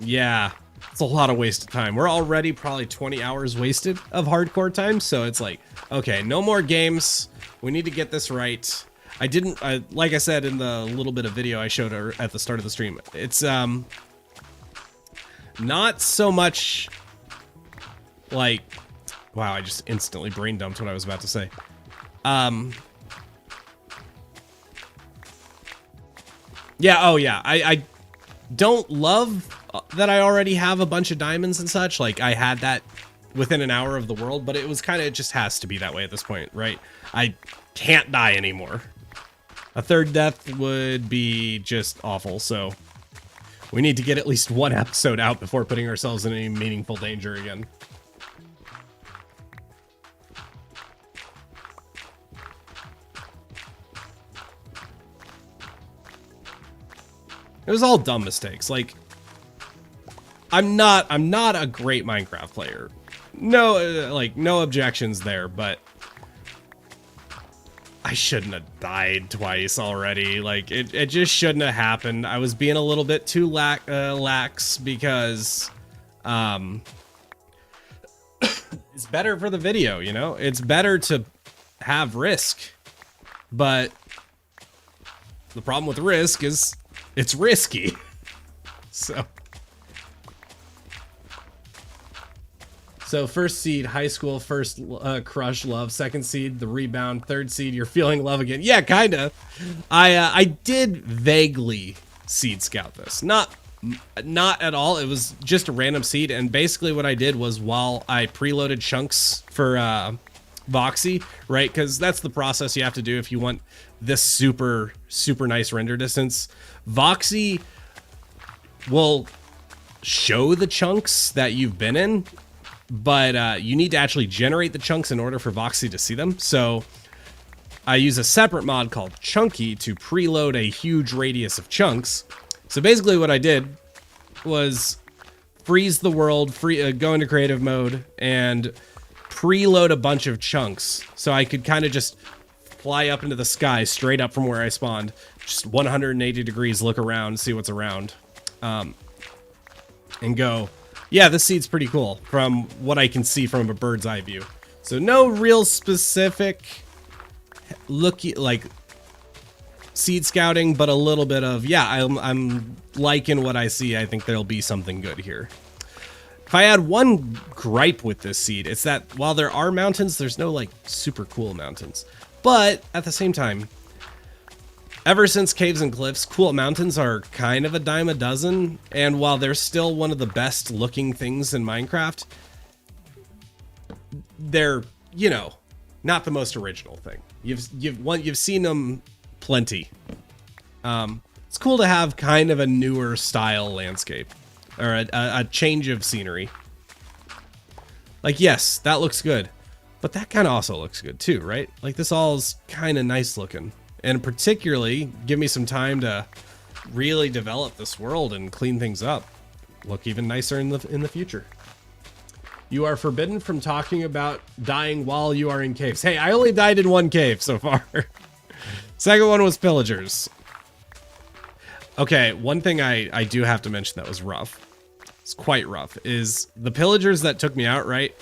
yeah, it's a lot of wasted time. We're already probably 20 hours wasted of hardcore time, so it's like, okay, no more games. We need to get this right. Like I said in the little bit of video I showed at the start of the stream, it's not so much like, wow, I just instantly brain dumped what I was about to say. Yeah, oh yeah, I don't love that I already have a bunch of diamonds and such. Like, I had that within an hour of the world, but it was kind of, it just has to be that way at this point, right? I can't die anymore. A 3rd death would be just awful, so we need to get at least 1 episode out before putting ourselves in any meaningful danger again. It was all dumb mistakes. Like, I'm not a great Minecraft player. No, no objections there, but I shouldn't have died twice already. Like, it just shouldn't have happened. I was being a little bit too lax because it's better for the video, you know? It's better to have risk. But the problem with risk is it's risky. So So first seed, high school, first crush, love. Second seed, the rebound. Third seed, you're feeling love again. Yeah, kind of. I did vaguely seed scout this. Not at all. It was just a random seed. And basically what I did was while I preloaded chunks for Voxy, right? Because that's the process you have to do if you want this super, super nice render distance. Voxy will show the chunks that you've been in, but you need to actually generate the chunks in order for Voxy to see them. So I use a separate mod called Chunky to preload a huge radius of chunks. So basically what I did was freeze the world, go into creative mode, and preload a bunch of chunks. So I could kind of just fly up into the sky straight up from where I spawned. Just 180 degrees, look around, see what's around. And go, yeah, this seed's pretty cool from what I can see from a bird's eye view. So no real specific like seed scouting, but a little bit of, yeah, I'm liking what I see. I think there'll be something good here. If I had one gripe with this seed, it's that while there are mountains, there's no like super cool mountains. But at the same time, ever since Caves and Cliffs, cool mountains are kind of a dime a dozen, and while they're still one of the best looking things in Minecraft, they're, you know, not the most original thing. You've seen them plenty. It's cool to have kind of a newer style landscape, or a change of scenery. Like, yes, that looks good, but that kind of also looks good too, right? Like, this all's kind of nice looking. And particularly, give me some time to really develop this world and clean things up. Look even nicer in the future. You are forbidden from talking about dying while you are in caves. Hey, I only died in one cave so far. Second one was pillagers. Okay, one thing I do have to mention that was rough. It's quite rough. Is the pillagers that took me out, right?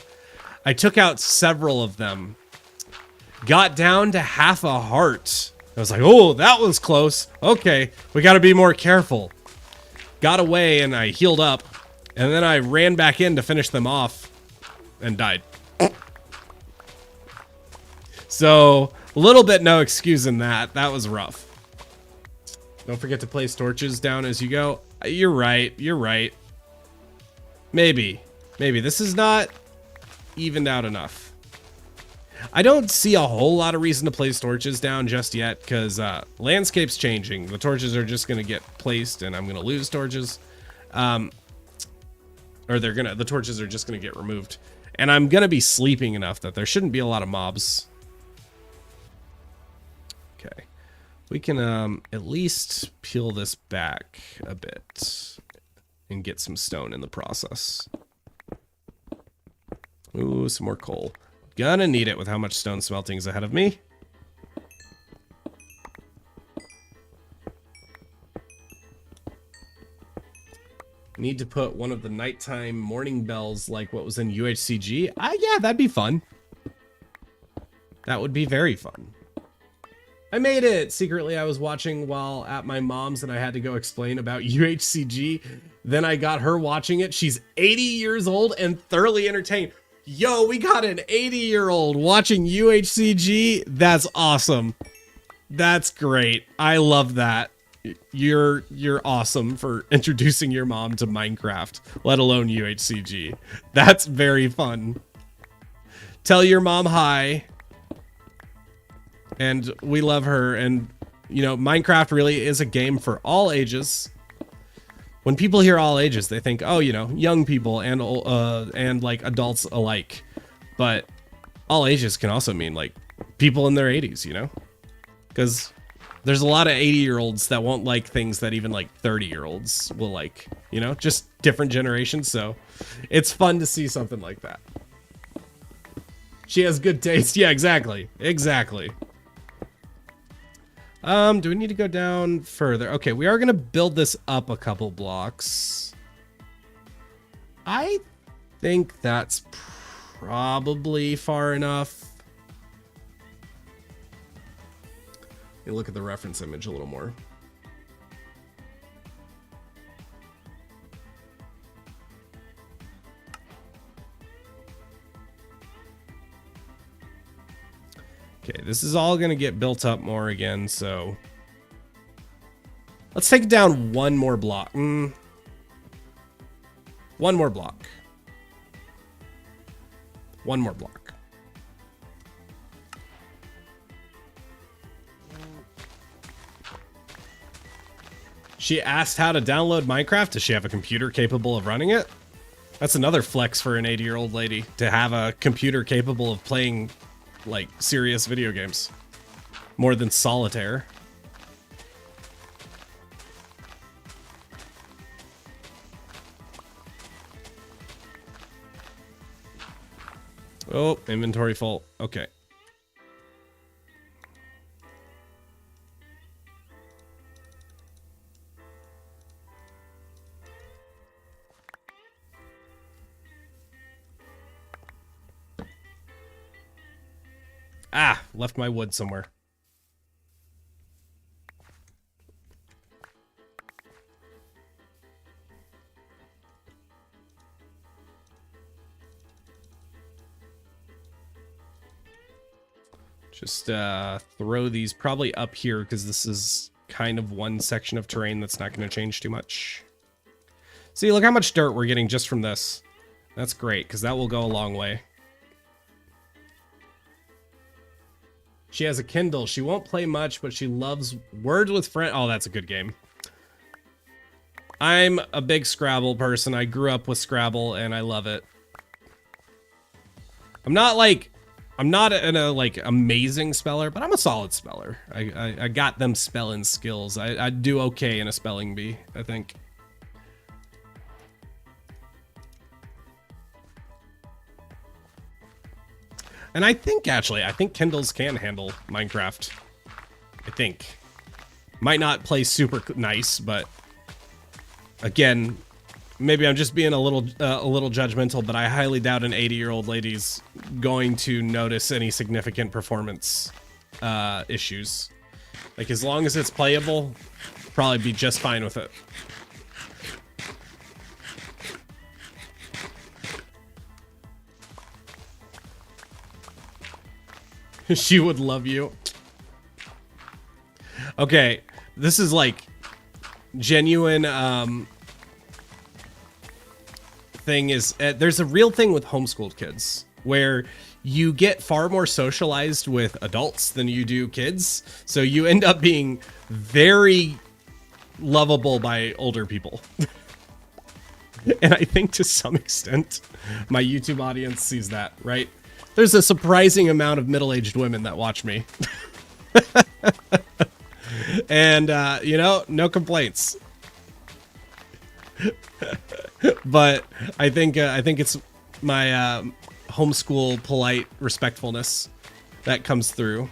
I took out several of them. Got down to half a heart. I was like, oh, that was close. Okay, we got to be more careful. Got away and I healed up. And then I ran back in to finish them off and died. So, a little bit no excuse in that. That was rough. Don't forget to place torches down as you go. You're right. You're right. Maybe. Maybe. This is not evened out enough. I don't see a whole lot of reason to place torches down just yet, because landscape's changing. The torches are just going to get placed, and I'm going to lose torches. Or the torches are just going to get removed. And I'm going to be sleeping enough that there shouldn't be a lot of mobs. Okay. We can at least peel this back a bit and get some stone in the process. Ooh, some more coal. Gonna need it with how much stone smelting is ahead of me. Need to put one of the nighttime morning bells like what was in UHCG. Yeah, that'd be fun. That would be very fun. I made it! Secretly, I was watching while at my mom's and I had to go explain about UHCG. Then I got her watching it. She's 80 years old and thoroughly entertained. Yo, we got an 80-year-old watching UHCG. That's awesome. That's great. I love that. You're awesome for introducing your mom to Minecraft, let alone UHCG. That's very fun. Tell your mom hi. And we love her. And, you know, Minecraft really is a game for all ages. When people hear all ages, they think, oh, you know, young people and like adults alike. But all ages can also mean like people in their 80s, you know? Because there's a lot of 80-year-olds that won't like things that even like 30-year-olds will like, you know, just different generations. So it's fun to see something like that. She has good taste. Yeah, exactly. Exactly. Do we need to go down further? Okay, we are going to build this up a couple blocks. I think that's probably far enough. Let me look at the reference image a little more. Okay, this is all gonna get built up more again, so let's take it down one more block. One more block. One more block. She asked how to download Minecraft. Does she have a computer capable of running it? That's another flex for an 80-year-old lady, to have a computer capable of playing, like, serious video games. More than solitaire. Oh, inventory full. Okay. Ah, left my wood somewhere. Just throw these probably up here because this is kind of one section of terrain that's not going to change too much. See, look how much dirt we're getting just from this. That's great because that will go a long way. She has a Kindle. She won't play much, but she loves Words with Friends. Oh, that's a good game. I'm a big Scrabble person. I grew up with Scrabble and I love it. I'm not a like amazing speller, but I'm a solid speller. I got them spelling skills. I'd do okay in a spelling bee, I think. And I think Kindles can handle Minecraft. I think. Might not play super nice, but again, maybe I'm just being a little judgmental, but I highly doubt an 80-year-old lady's going to notice any significant performance issues. Like, as long as it's playable, probably be just fine with it. She would love you. Okay, this is like genuine thing is there's a real thing with homeschooled kids where you get far more socialized with adults than you do kids, so you end up being very lovable by older people. And I think to some extent my YouTube audience sees that, right? There's a surprising amount of middle-aged women that watch me. And you know, no complaints. But I think it's my homeschool polite respectfulness that comes through.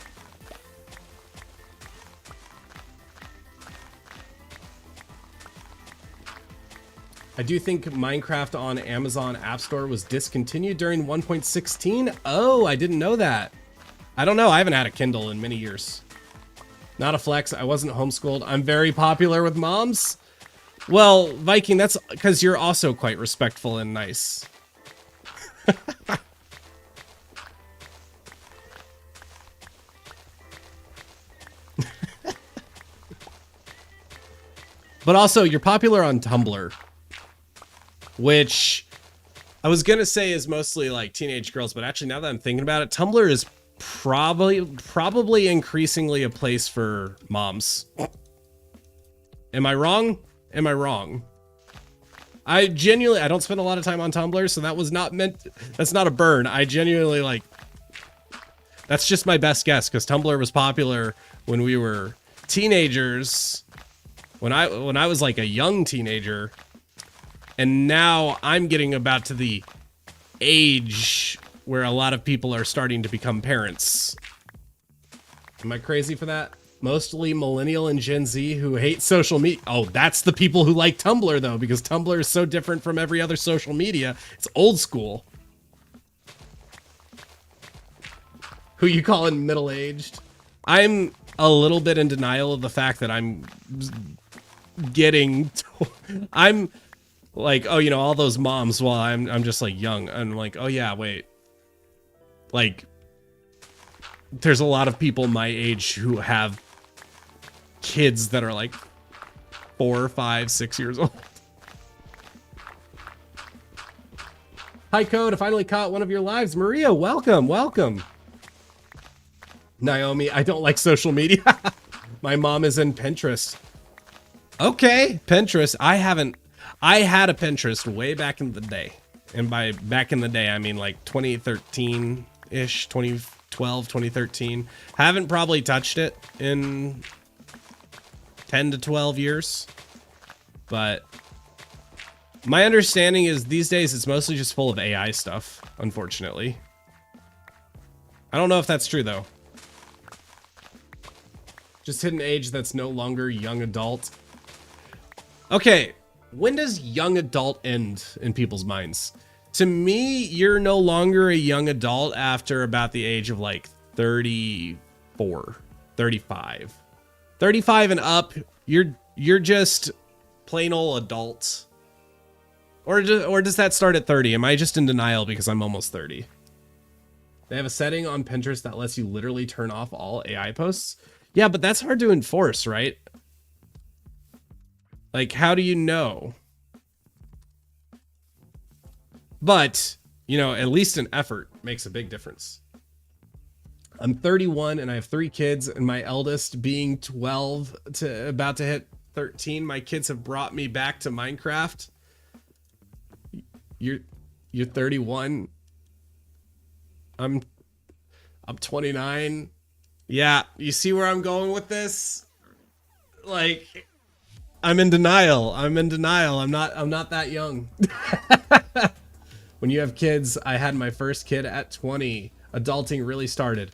I do think Minecraft on Amazon App Store was discontinued during 1.16. Oh, I didn't know that. I don't know. I haven't had a Kindle in many years. Not a flex. I wasn't homeschooled. I'm very popular with moms. Well, Viking, that's because you're also quite respectful and nice. But also, you're popular on Tumblr, which I was going to say is mostly like teenage girls, but actually now that I'm thinking about it, Tumblr is probably increasingly a place for moms. Am I wrong? Am I wrong? I don't spend a lot of time on Tumblr, so that was not meant, that's not a burn. I genuinely like, that's just my best guess, because Tumblr was popular when we were teenagers, when I was like a young teenager, and now I'm getting about to the age where a lot of people are starting to become parents. Am I crazy for that? Mostly millennial and Gen Z who hate social media. Oh, that's the people who like Tumblr, though, because Tumblr is so different from every other social media. It's old school. Who you calling middle-aged? I'm a little bit in denial of the fact that I'm like, oh, you know, all those moms while I'm just like young. I'm like, oh yeah, wait. Like, there's a lot of people my age who have kids that are like 4, 5, 6 years old. Hi, Code. I finally caught one of your lives. Maria, welcome, welcome. Naomi, I don't like social media. My mom is in Pinterest. Okay, Pinterest. I had a Pinterest way back in the day. And by back in the day, I mean like 2013-ish, 2012, 2013. Haven't probably touched it in 10 to 12 years. But my understanding is these days it's mostly just full of AI stuff, unfortunately. I don't know if that's true, though. Just hit an age that's no longer young adult. Okay, when does young adult end in people's minds? To me, you're no longer a young adult after about the age of like 34, 35. 35 and up, you're just plain old adult. Or does that start at 30? Am I just in denial because I'm almost 30? They have a setting on Pinterest that lets you literally turn off all AI posts. Yeah, but that's hard to enforce, right? Like, how do you know? But, you know, at least an effort makes a big difference. I'm 31 and I have 3 kids, and my eldest being 12 to about to hit 13. My kids have brought me back to Minecraft. You're 31. I'm 29. Yeah, you see where I'm going with this? Like, I'm in denial. I'm not that young. When you have kids, I had my first kid at 20. Adulting really started.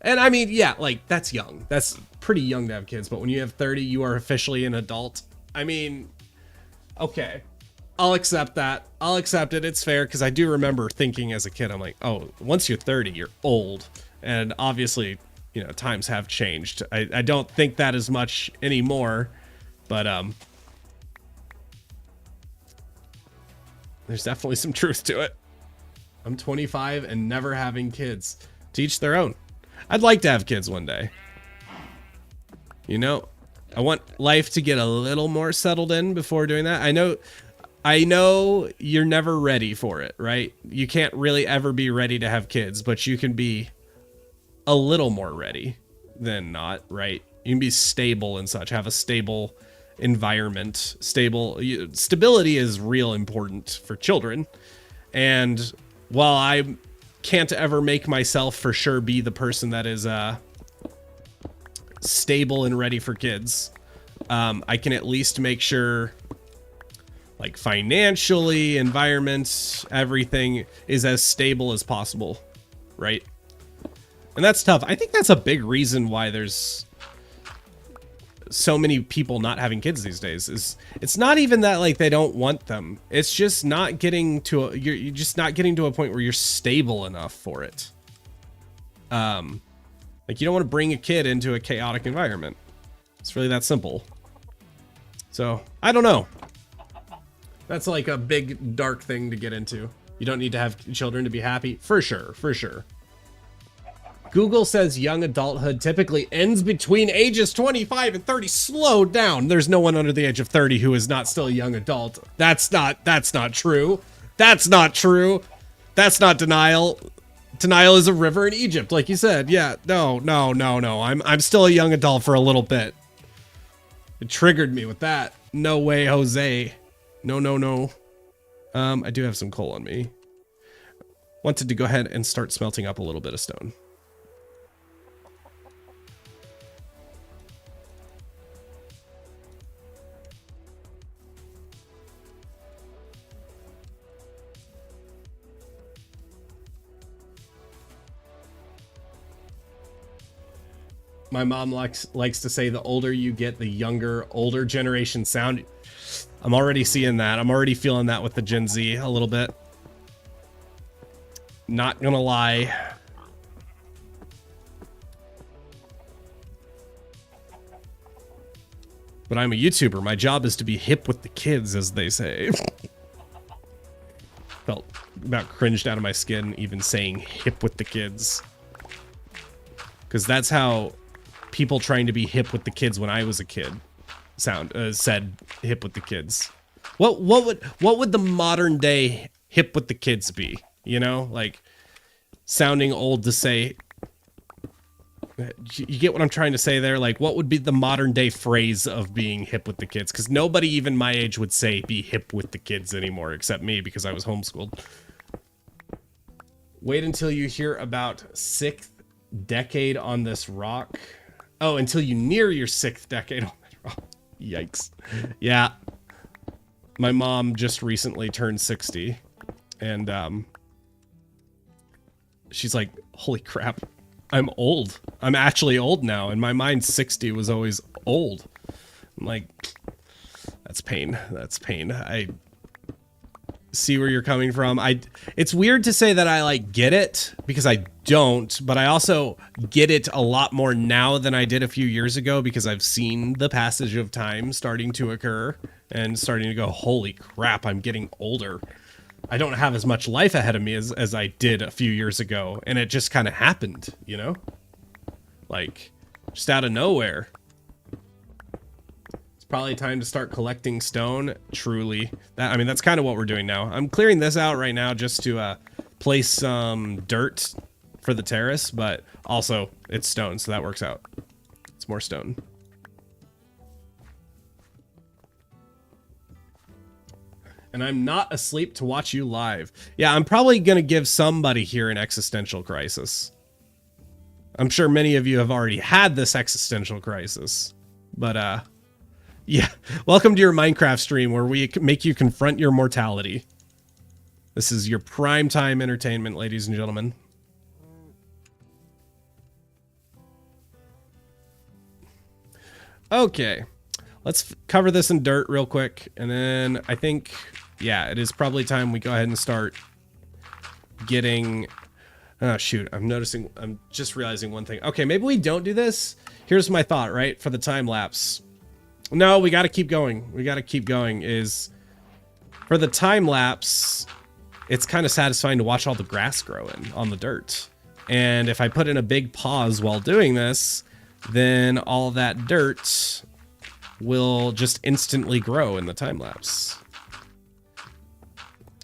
And I mean, yeah, like, that's young. That's pretty young to have kids. But when you have 30, you are officially an adult. I mean, okay. I'll accept that. I'll accept it. It's fair, because I do remember thinking as a kid, I'm like, oh, once you're 30, you're old. And obviously, you know, times have changed. I don't think that as much anymore. But there's definitely some truth to it. I'm 25 and never having kids. To each their own. I'd like to have kids one day. You know, I want life to get a little more settled in before doing that. I know you're never ready for it, right? You can't really ever be ready to have kids, but you can be a little more ready than not, right? You can be stable and such, have a stable environment. Stability is real important for children. And while I can't ever make myself for sure be the person that is stable and ready for kids, I can at least make sure, like, financially, environment, everything is as stable as possible, right? And that's tough. I think that's a big reason why there's so many people not having kids these days. Is it's not even that like they don't want them. It's just not getting to you're just not getting to a point where you're stable enough for it. Like, you don't want to bring a kid into a chaotic environment. It's really that simple. So I don't know. That's like a big dark thing to get into. You don't need to have children to be happy. For sure, for sure. Google says young adulthood typically ends between ages 25 and 30. Slow down. There's no one under the age of 30 who is not still a young adult. That's not true. That's not true. That's not denial. Denial is a river in Egypt, like you said. Yeah, no. I'm still a young adult for a little bit. It triggered me with that. No way, Jose. No. I do have some coal on me. Wanted to go ahead and start smelting up a little bit of stone. My mom likes to say the older you get, the older generation sound. I'm already seeing that. I'm already feeling that with the Gen Z a little bit. Not gonna lie. But I'm a YouTuber. My job is to be hip with the kids, as they say. Felt about cringed out of my skin even saying hip with the kids. because that's how people trying to be hip with the kids when I was a kid said hip with the kids. What would the modern day hip with the kids be? You know, like sounding old to say. You get what I'm trying to say there? Like, what would be the modern day phrase of being hip with the kids? Because nobody even my age would say be hip with the kids anymore, except me, because I was homeschooled. Wait until you hear about 6th decade on this rock. Oh, until you near your 6th decade on this rock. Yikes. Yeah. My mom just recently turned 60. And she's like, holy crap. I'm old. I'm actually old now. In my mind, 60 was always old. I'm like, that's pain. That's pain. I see where you're coming from. It's weird to say that I like get it, because I don't, but I also get it a lot more now than I did a few years ago, because I've seen the passage of time starting to occur and starting to go, holy crap, I'm getting older. I don't have as much life ahead of me as I did a few years ago. And it just kind of happened, you know? Like, just out of nowhere. It's probably time to start collecting stone. Truly. I mean, that's kind of what we're doing now. I'm clearing this out right now just to place some dirt for the terrace. But also, it's stone, so that works out. It's more stone. And I'm not asleep to watch you live. Yeah, I'm probably going to give somebody here an existential crisis. I'm sure many of you have already had this existential crisis. But, yeah. Welcome to your Minecraft stream where we make you confront your mortality. This is your prime time entertainment, ladies and gentlemen. Okay. Let's cover this in dirt real quick. And then I think... yeah, it is probably time we go ahead and start getting... oh, shoot. I'm just realizing one thing. Okay, maybe we don't do this. Here's my thought, right? For the time lapse. No, we got to keep going. We got to keep going is... for the time lapse, it's kind of satisfying to watch all the grass growing on the dirt. And if I put in a big pause while doing this, then all that dirt will just instantly grow in the time lapse.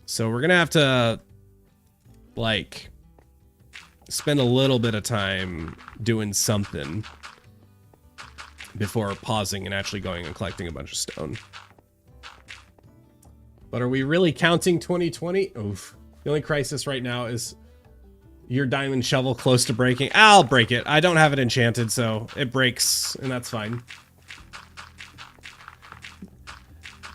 So we're going to have to, like, spend a little bit of time doing something before pausing and actually going and collecting a bunch of stone. But are we really counting 2020? Oof. The only crisis right now is your diamond shovel close to breaking. I'll break it. I don't have it enchanted, so it breaks, and that's fine.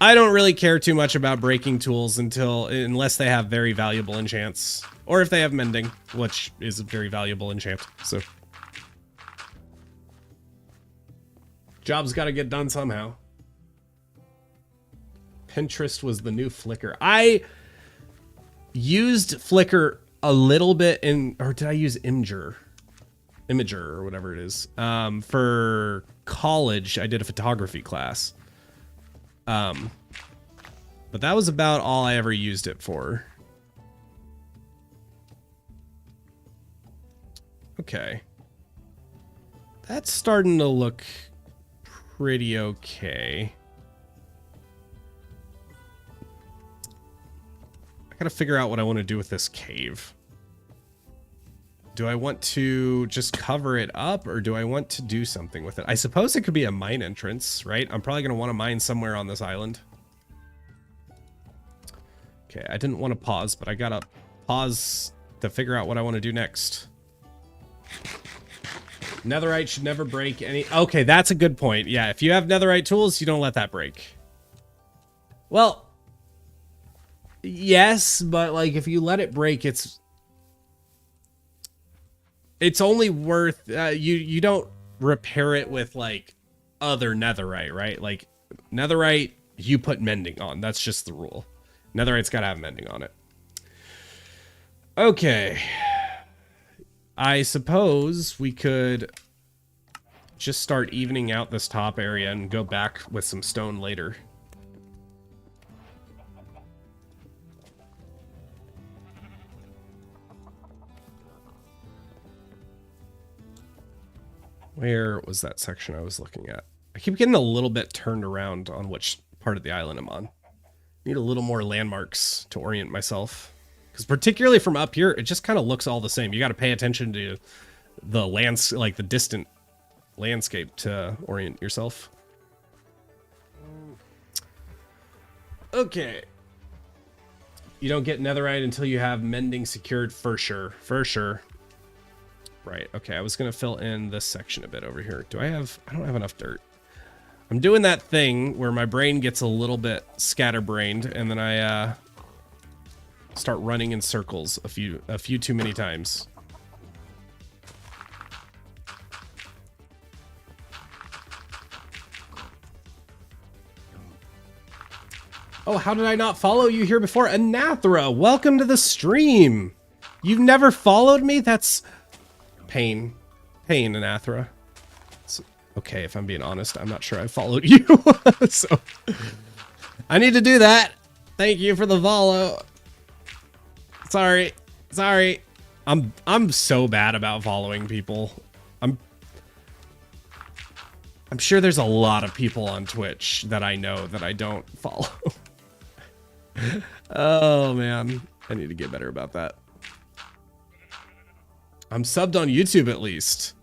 I don't really care too much about breaking tools unless they have very valuable enchants. Or if they have mending, which is a very valuable enchant, so. Job's gotta get done somehow. Pinterest was the new Flickr. I used Flickr a little bit or did I use Imager or whatever it is. For college, I did a photography class. But that was about all I ever used it for. Okay. That's starting to look pretty okay. I gotta figure out what I want to do with this cave. Do I want to just cover it up, or do I want to do something with it? I suppose it could be a mine entrance, right? I'm probably going to want to mine somewhere on this island. Okay, I didn't want to pause, but I gotta pause to figure out what I want to do next. Netherite should never break any... okay, that's a good point. Yeah, if you have netherite tools, you don't let that break. Well, yes, but like if you let it break, it's only worth you don't repair it with like other netherite, right? Like netherite you put mending on. That's just the rule. Netherite's got to have mending on it. Okay. I suppose we could just start evening out this top area and go back with some stone later. Where was that section I was looking at? I keep getting a little bit turned around on which part of the island I'm on. Need a little more landmarks to orient myself. Because particularly from up here, it just kind of looks all the same. You got to pay attention to the like the distant landscape to orient yourself. Okay. You don't get netherite until you have mending secured for sure. For sure. Right. Okay. I was going to fill in this section a bit over here. I don't have enough dirt. I'm doing that thing where my brain gets a little bit scatterbrained and then I start running in circles a few too many times. Oh, how did I not follow you here before? Anathra, welcome to the stream. You've never followed me? That's pain. Pain, Anathra. It's okay, if I'm being honest, I'm not sure I followed you. So I need to do that. Thank you for the follow. Sorry. I'm so bad about following people. I'm sure there's a lot of people on Twitch that I know that I don't follow. Oh man, I need to get better about that. I'm subbed on YouTube at least.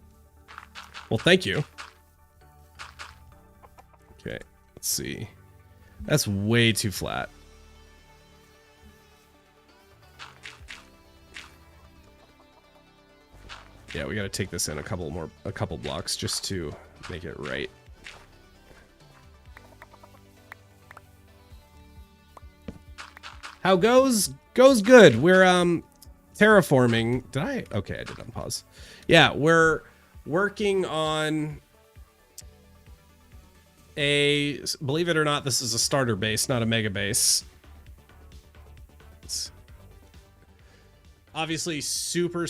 Well, thank you. Okay, let's see. That's way too flat. Yeah, we got to take this in a couple blocks just to make it right. How goes? Goes good. We're terraforming. Did I? Okay, I did unpause. Yeah, we're working on a, believe it or not, this is a starter base, not a mega base. It's obviously super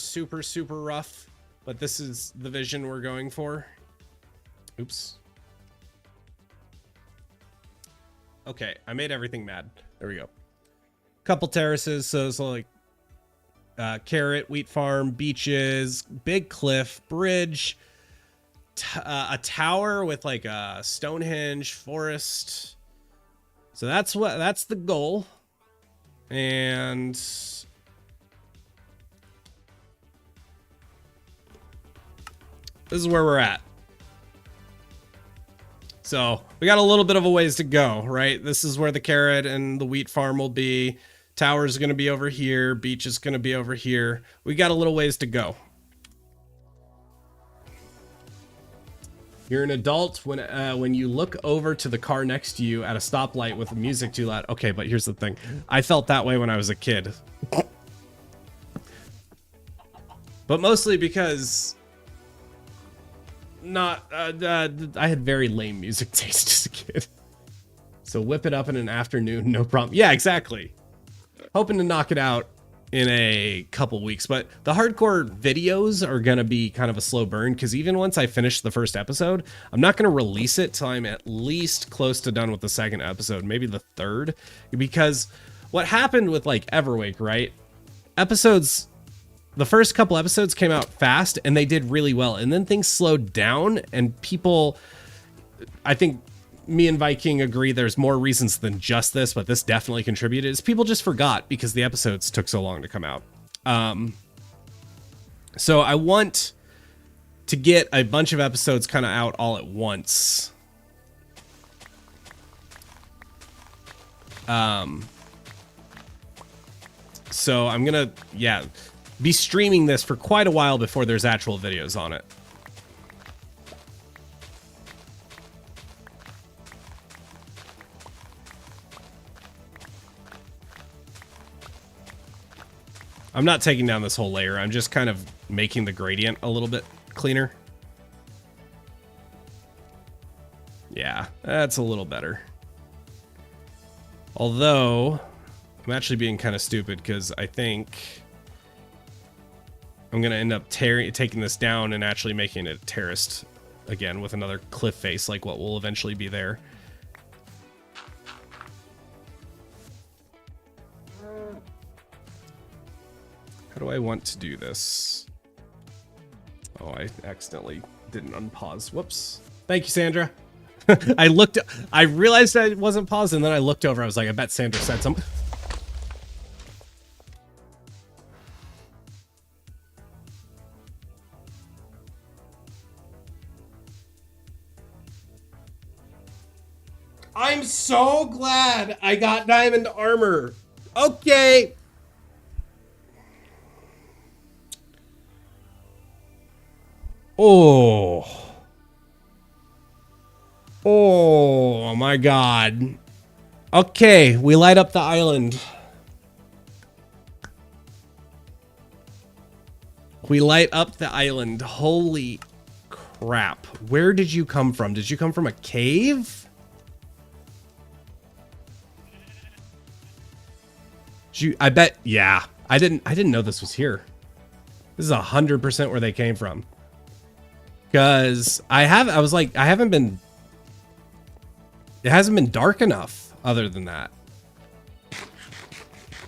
rough, but this is the vision we're going for. Oops. Okay, I made everything mad. There we go. Couple terraces, so it's like carrot, wheat farm, beaches, big cliff, bridge, a tower with like a Stonehenge, forest. So that's the goal. And this is where we're at. So we got a little bit of a ways to go, right? This is where the carrot and the wheat farm will be. Tower is going to be over here. Beach is going to be over here. We got a little ways to go. You're an adult when you look over to the car next to you at a stoplight with the music too loud. Okay, but here's the thing. I felt that way when I was a kid. But mostly because I had very lame music taste as a kid. So whip it up in an afternoon, no problem. Yeah, exactly. Hoping to knock it out in a couple weeks, but the hardcore videos are gonna be kind of a slow burn because even once I finish the first episode, I'm not gonna release it till I'm at least close to done with the second episode, maybe the third, because what happened with like Everwake, right? The first couple episodes came out fast and they did really well, and then things slowed down and people, I think me and Viking agree there's more reasons than just this, but this definitely contributed, is people just forgot because the episodes took so long to come out. So I want to get a bunch of episodes kind of out all at once. So I'm gonna, be streaming this for quite a while before there's actual videos on it. I'm not taking down this whole layer. I'm just kind of making the gradient a little bit cleaner. Yeah, that's a little better. Although, I'm actually being kind of stupid because I think I'm going to end up taking this down and actually making it terraced again with another cliff face like what will eventually be there. How do I want to do this? Oh, I accidentally didn't unpause. Whoops. Thank you, Sandra. I realized I wasn't paused, and then I looked over. I was like, I bet Sandra said something. I'm so glad I got diamond armor. Okay. Oh. Oh my god. Okay, we light up the island. We light up the island. Holy crap. Where did you come from? Did you come from a cave? I bet, yeah. I didn't know this was here. This is 100% where they came from. Because it hasn't been dark enough other than that.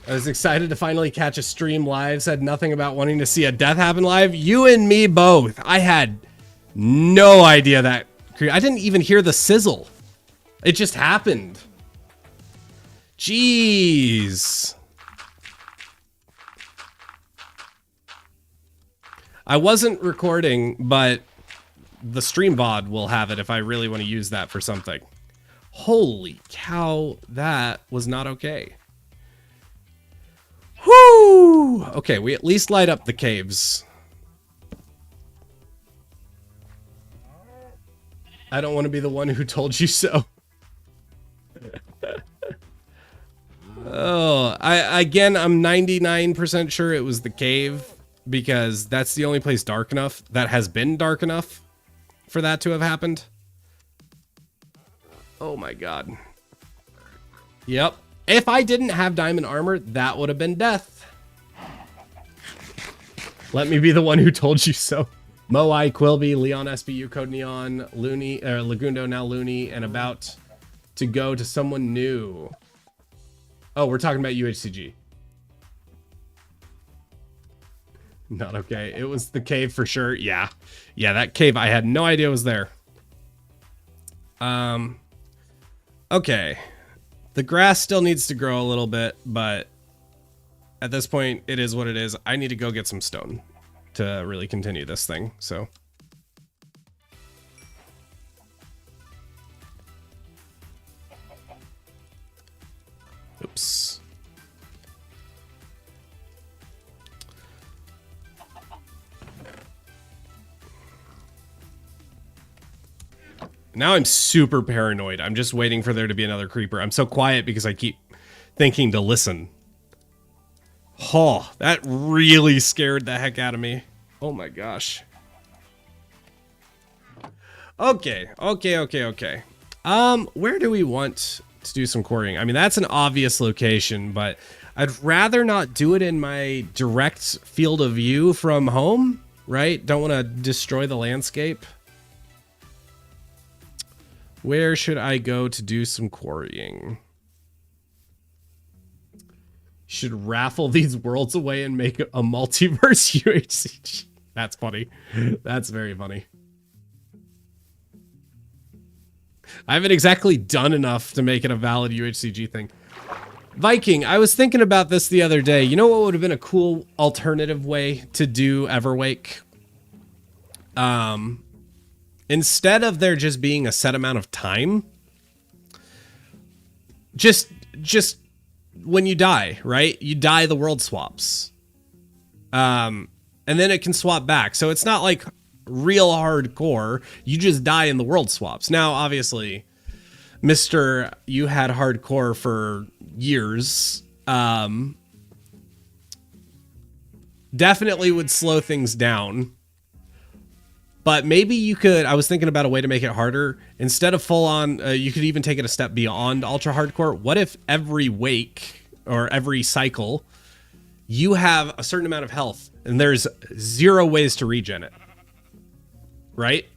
I was excited to finally catch a stream live, said nothing about wanting to see a death happen live. You and me both. I had no idea that. I didn't even hear the sizzle. It just happened. Jeez. I wasn't recording, but the stream VOD will have it if I really want to use that for something. Holy cow, that was not okay. Whoo! Okay, we at least light up the caves. I don't want to be the one who told you so. Oh, I'm 99% sure it was the cave, because that's the only place dark enough that has been dark enough for that to have happened. Oh my god. Yep. If I didn't have diamond armor, that would have been death. Let me be the one who told you so. Moai, Quilby, Leon SBU, Code Neon, Looney, Lagundo, now Looney, and about to go to someone new. Oh, we're talking about UHCG. Not okay. It was the cave for sure. Yeah. Yeah, that cave, I had no idea was there. Okay. The grass still needs to grow a little bit, but at this point, it is what it is. I need to go get some stone to really continue this thing, so. Oops. Now I'm super paranoid. I'm just waiting for there to be another creeper. I'm so quiet because I keep thinking to listen. Oh, that really scared the heck out of me. Oh my gosh. Okay. Where do we want to do some quarrying? I mean, that's an obvious location, but I'd rather not do it in my direct field of view from home, right? Don't want to destroy the landscape. Where should I go to do some quarrying? Should raffle these worlds away and make a multiverse UHCG. That's funny. That's very funny. I haven't exactly done enough to make it a valid UHCG thing. Viking, I was thinking about this the other day. You know what would have been a cool alternative way to do Everwake? Instead of there just being a set amount of time, just when you die, right? You die, the world swaps. And then it can swap back. So it's not like real hardcore. You just die and the world swaps. Now, obviously, Mr. You had hardcore for years. Definitely would slow things down. But maybe you could, I was thinking about a way to make it harder. Instead of full on, you could even take it a step beyond ultra hardcore. What if every wake or every cycle, you have a certain amount of health and there's 0 ways to regen it, right?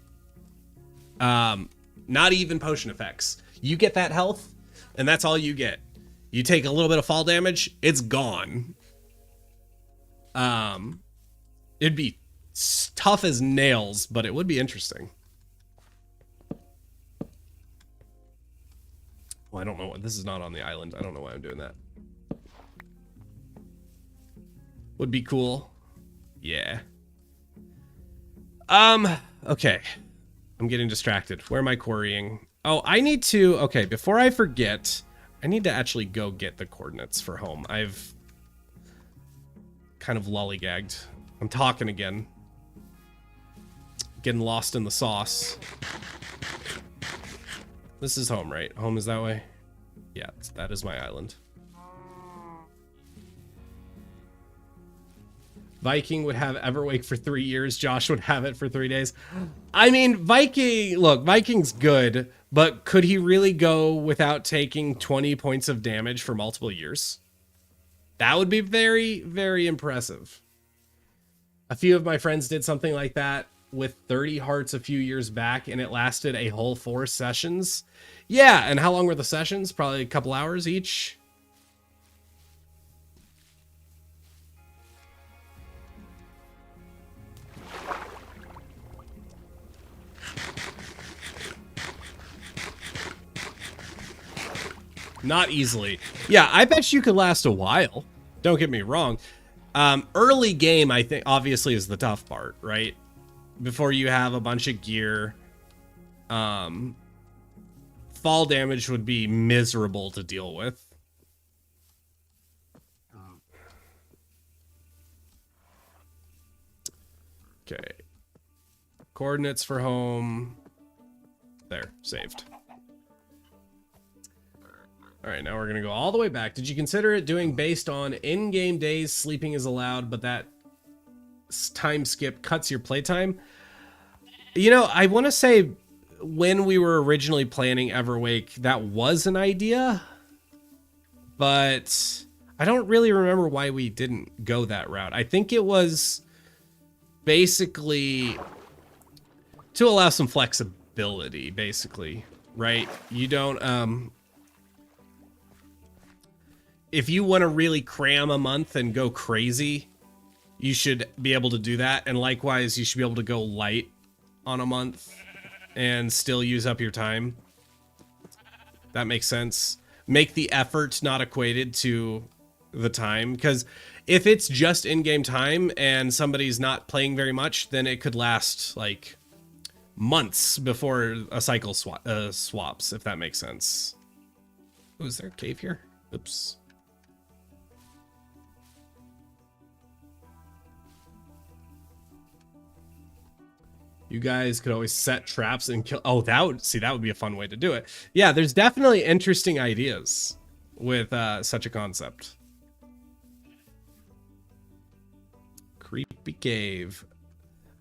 Not even potion effects. You get that health and that's all you get. You take a little bit of fall damage, it's gone. It'd be It's tough as nails, but it would be interesting. Well, I don't know. This is not on the island. I don't know why I'm doing that. Would be cool. Yeah. Okay. I'm getting distracted. Where am I quarrying? Oh, I need to... Okay, before I forget, I need to actually go get the coordinates for home. I've kind of lollygagged. I'm talking again. Getting lost in the sauce. This is home, right? Home is that way? Yeah, that is my island. Viking would have Everwake for 3 years. Josh would have it for 3 days. I mean, Viking... Look, Viking's good, but could he really go without taking 20 points of damage for multiple years? That would be very, very impressive. A few of my friends did something like that with 30 hearts a few years back, and it lasted a whole 4 sessions. Yeah, and how long were the sessions? Probably a couple hours each. Not easily. Yeah, I bet you could last a while. Don't get me wrong. Early game, I think, obviously, is the tough part, right? Before you have a bunch of gear. Fall damage would be miserable to deal with. Okay. Coordinates for home. There, saved. All right, now we're gonna go all the way back. Did you consider it doing based on in-game days, sleeping is allowed, but that time skip cuts your playtime? You know, I want to say when we were originally planning Everwake, that was an idea, but I don't really remember why we didn't go that route. I think it was basically to allow some flexibility, basically, right? You don't, if you want to really cram a month and go crazy, you should be able to do that. And likewise, you should be able to go light on a month and still use up your time. That makes sense. Make the effort not equated to the time, because if it's just in-game time and somebody's not playing very much, then it could last like months before a cycle swaps, if that makes sense. Oh, is there a cave here? Oops. You guys could always set traps and kill. Oh, that would be a fun way to do it. Yeah, there's definitely interesting ideas with such a concept. Creepy cave.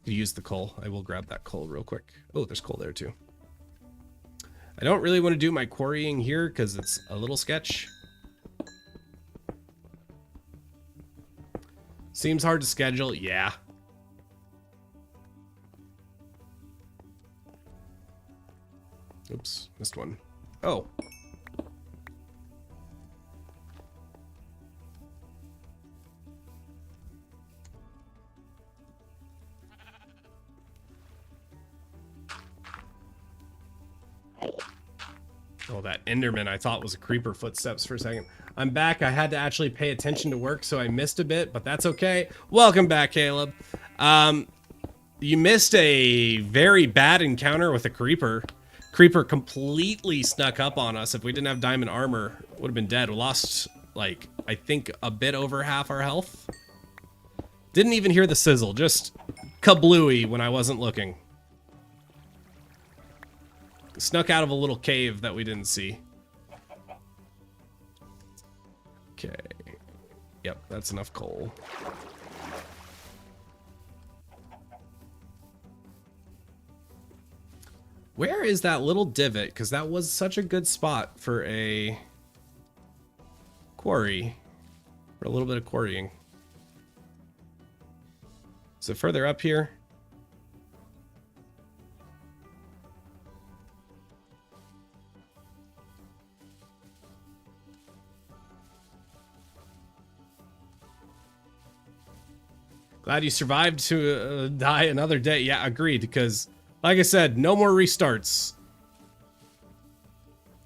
Use the coal. I will grab that coal real quick. Oh, there's coal there too. I don't really want to do my quarrying here because it's a little sketch. Seems hard to schedule. Yeah. Oops, missed one. Oh. Oh, that Enderman I thought was a creeper footsteps for a second. I'm back. I had to actually pay attention to work, so I missed a bit, but that's okay. Welcome back, Caleb. You missed a very bad encounter with a creeper. Creeper completely snuck up on us. If we didn't have diamond armor, would have been dead. We lost, like, I think a bit over half our health. Didn't even hear the sizzle, just kablooey when I wasn't looking. Snuck out of a little cave that we didn't see. Okay. Yep, that's enough coal. Where is that little divot? Because that was such a good spot for a quarry. For a little bit of quarrying. Is it further up here? Glad you survived to die another day. Yeah, agreed, because, like I said, no more restarts.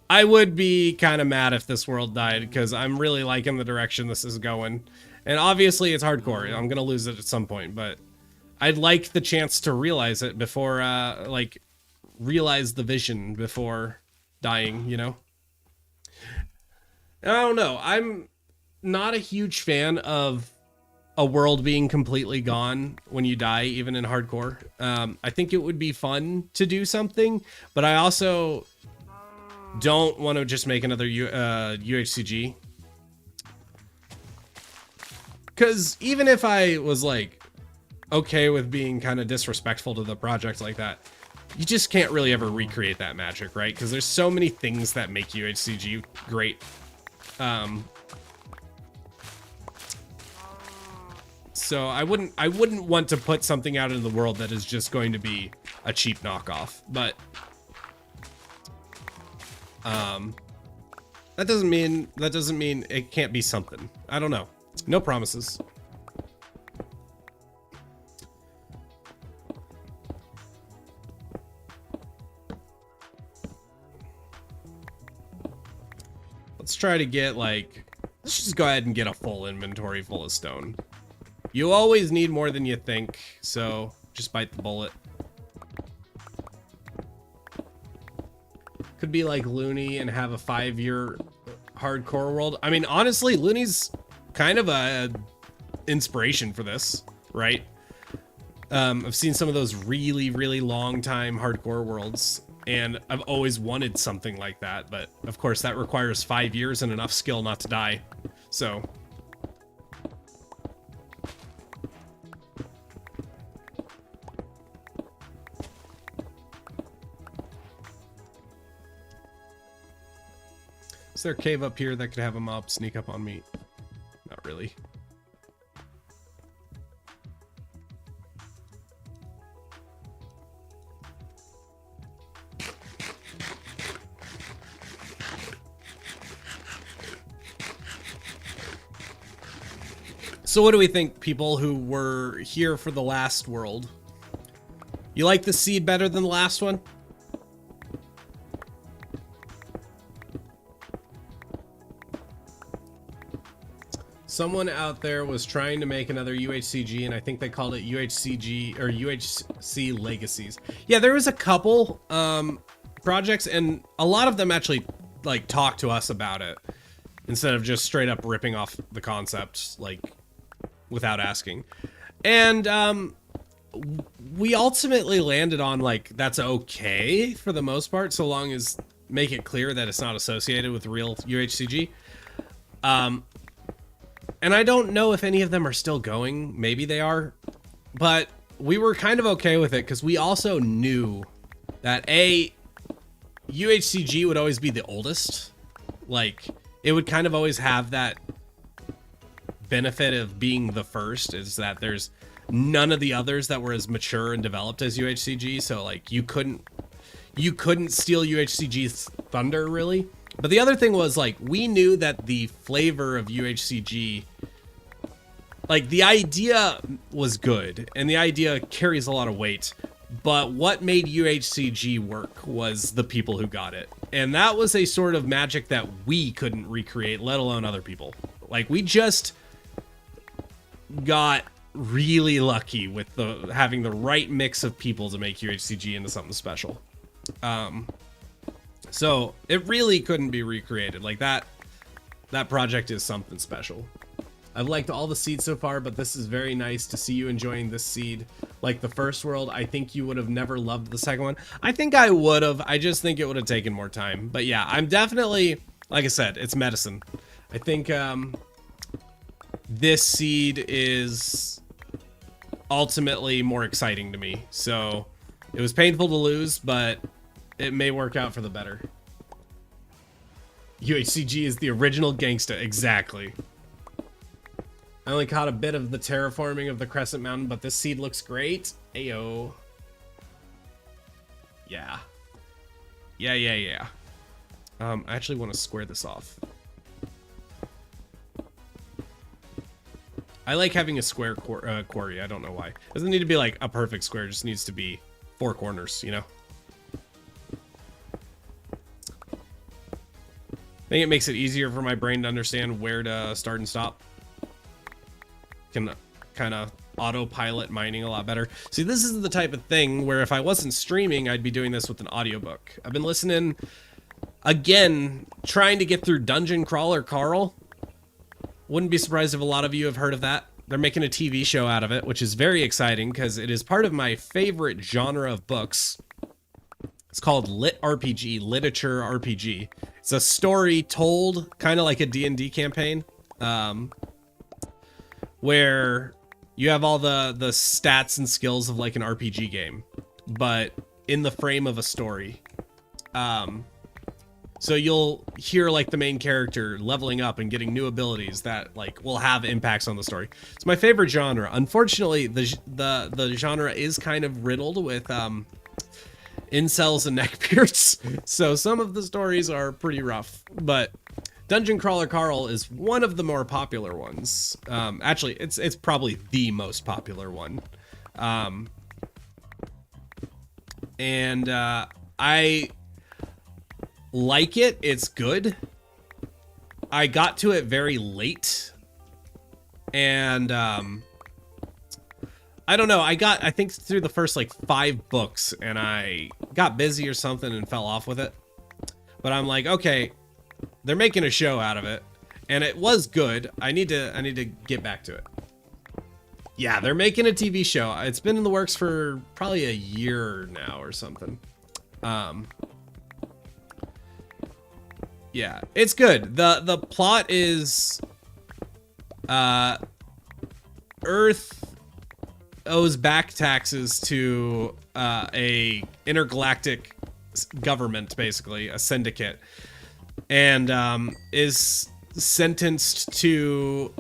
I would be kind of mad if this world died, because I'm really liking the direction this is going. And obviously, it's hardcore. I'm going to lose it at some point, but I'd like the chance to realize it before, like, realize the vision before dying, you know? I don't know. I'm not a huge fan of a world being completely gone when you die, even in hardcore. I think it would be fun to do something, but I also don't want to just make another UHCG. Because even if I was like okay with being kind of disrespectful to the project like that, you just can't really ever recreate that magic, right? Because there's so many things that make UHCG great. So I wouldn't want to put something out into the world that is just going to be a cheap knockoff. But that doesn't mean it can't be something. I don't know. No promises. Let's try to get like, let's just go ahead and get a full inventory full of stone. You always need more than you think, so just bite the bullet. Could be like Looney and have a 5-year hardcore world. I mean, honestly, Looney's kind of a inspiration for this, right? I've seen some of those really, really long time hardcore worlds, and I've always wanted something like that, but of course that requires 5 years and enough skill not to die. So is there a cave up here that could have a mob sneak up on me? Not really. So what do we think, people who were here for the last world? You like the seed better than the last one? Someone out there was trying to make another UHCG, and I think they called it UHCG or UHC Legacies. Yeah, there was a couple projects, and a lot of them actually like talked to us about it instead of just straight up ripping off the concept like without asking. And we ultimately landed on like that's okay for the most part, so long as make it clear that it's not associated with real UHCG. And I don't know if any of them are still going. Maybe they are. But we were kind of okay with it because we also knew that UHCG would always be the oldest. Like, it would kind of always have that benefit of being the first, is that there's none of the others that were as mature and developed as UHCG. So, like, you couldn't steal UHCG's thunder, really. But the other thing was, like, we knew that the flavor of UHCG, like, the idea was good, and the idea carries a lot of weight, but what made UHCG work was the people who got it. And that was a sort of magic that we couldn't recreate, let alone other people. Like, we just got really lucky with having the right mix of people to make UHCG into something special. So it really couldn't be recreated. Like that project is something special. I've liked all the seeds so far, but this is very nice to see you enjoying this seed. Like the first world, I think you would have never loved the second one. I think I would have. I just think it would have taken more time. But yeah, I'm definitely, like I said, it's medicine. I think this seed is ultimately more exciting to me. So it was painful to lose, but it may work out for the better. UHCG is the original gangsta, exactly. I only caught a bit of the terraforming of the Crescent Mountain, but this seed looks great. Ayo. Yeah. Yeah. I actually want to square this off. I like having a square quarry. I don't know why. It doesn't need to be like a perfect square. It just needs to be 4 corners, you know? I think it makes it easier for my brain to understand where to start and stop. Can kind of autopilot mining a lot better. See, this is the type of thing where if I wasn't streaming, I'd be doing this with an audiobook. I've been listening, again, trying to get through Dungeon Crawler Carl. Wouldn't be surprised if a lot of you have heard of that. They're making a TV show out of it, which is very exciting because it is part of my favorite genre of books. It's called Lit RPG, Literature RPG. It's a story told kind of like a D&D campaign, where you have all the stats and skills of like an RPG game, but in the frame of a story. So you'll hear like the main character leveling up and getting new abilities that like will have impacts on the story. It's my favorite genre. Unfortunately, the genre is kind of riddled with incels and neckbeards, so some of the stories are pretty rough. But Dungeon Crawler Carl is one of the more popular ones. Actually, it's probably the most popular one. And I like it. It's good. I got to it very late, and I don't know. I think through the first like 5 books, and I got busy or something and fell off with it. But I'm like, okay, they're making a show out of it, and it was good. I need to get back to it. Yeah, they're making a TV show. It's been in the works for probably a year now or something. Yeah, it's good. The plot is Earth owes back taxes to a intergalactic government, basically a syndicate, and is sentenced to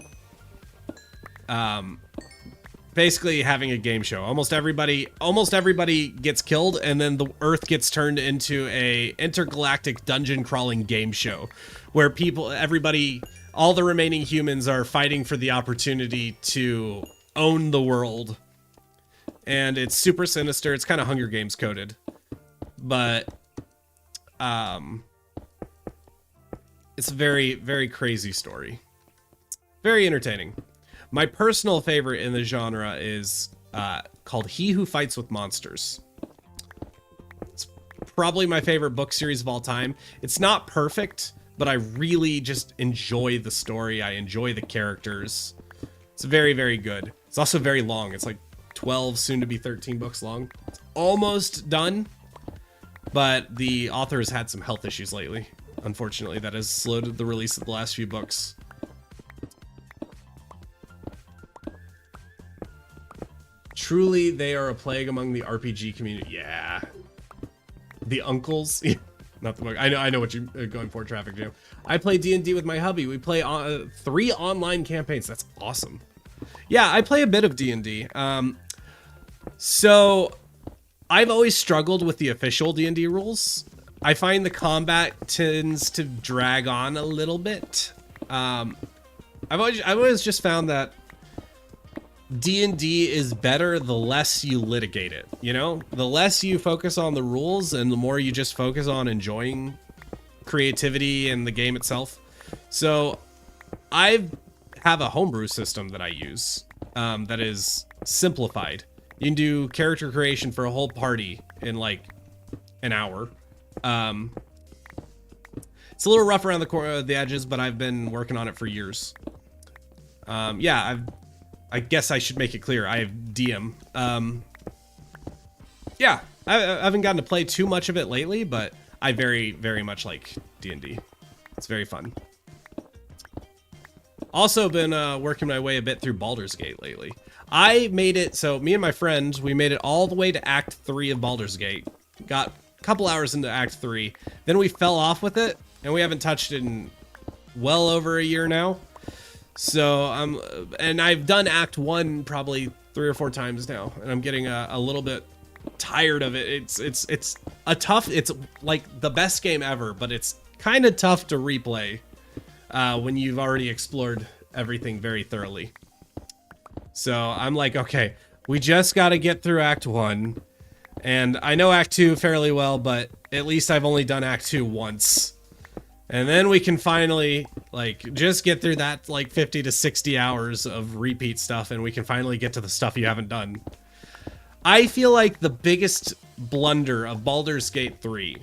basically having a game show. Almost everybody gets killed, and then the Earth gets turned into a intergalactic dungeon crawling game show where all the remaining humans are fighting for the opportunity to own the world. And it's super sinister. It's kind of Hunger Games coded, but it's a very, very crazy story. Very entertaining. My personal favorite in the genre is called He Who Fights with Monsters. It's probably my favorite book series of all time. It's not perfect, but I really just enjoy the story. I enjoy the characters. It's very, very good. It's also very long. It's like 12, soon to be 13 books long. It's almost done, but the author has had some health issues lately. Unfortunately, that has slowed the release of the last few books. Truly, they are a plague among the RPG community. Yeah. The uncles. Not the book. I know what you're going for, Traffic Jam. I play D&D with my hubby. We play 3 online campaigns. That's awesome. Yeah, I play a bit of D&D. So I've always struggled with the official D&D rules. I find the combat tends to drag on a little bit. I've always just found that D&D is better the less you litigate it, you know? The less you focus on the rules and the more you just focus on enjoying creativity and the game itself. So I have a homebrew system that I use that is simplified. You can do character creation for a whole party in like an hour. It's a little rough around the edges, but I've been working on it for years. Yeah, I guess I should make it clear. I have DM. Yeah, I haven't gotten to play too much of it lately, but I very, very much like D&D. It's very fun. Also been working my way a bit through Baldur's Gate lately. I made it, so me and my friends, we made it all the way to Act 3 of Baldur's Gate. Got a couple hours into Act 3. Then we fell off with it, and we haven't touched it in well over a year now. So and I've done Act 1 probably 3 or 4 times now, and I'm getting a little bit tired of it. It's like the best game ever, but it's kind of tough to replay when you've already explored everything very thoroughly. So I'm like, okay, we just got to get through Act 1. And I know Act 2 fairly well, but at least I've only done Act 2 once. And then we can finally, like, just get through that, like, 50 to 60 hours of repeat stuff, and we can finally get to the stuff you haven't done. I feel like the biggest blunder of Baldur's Gate 3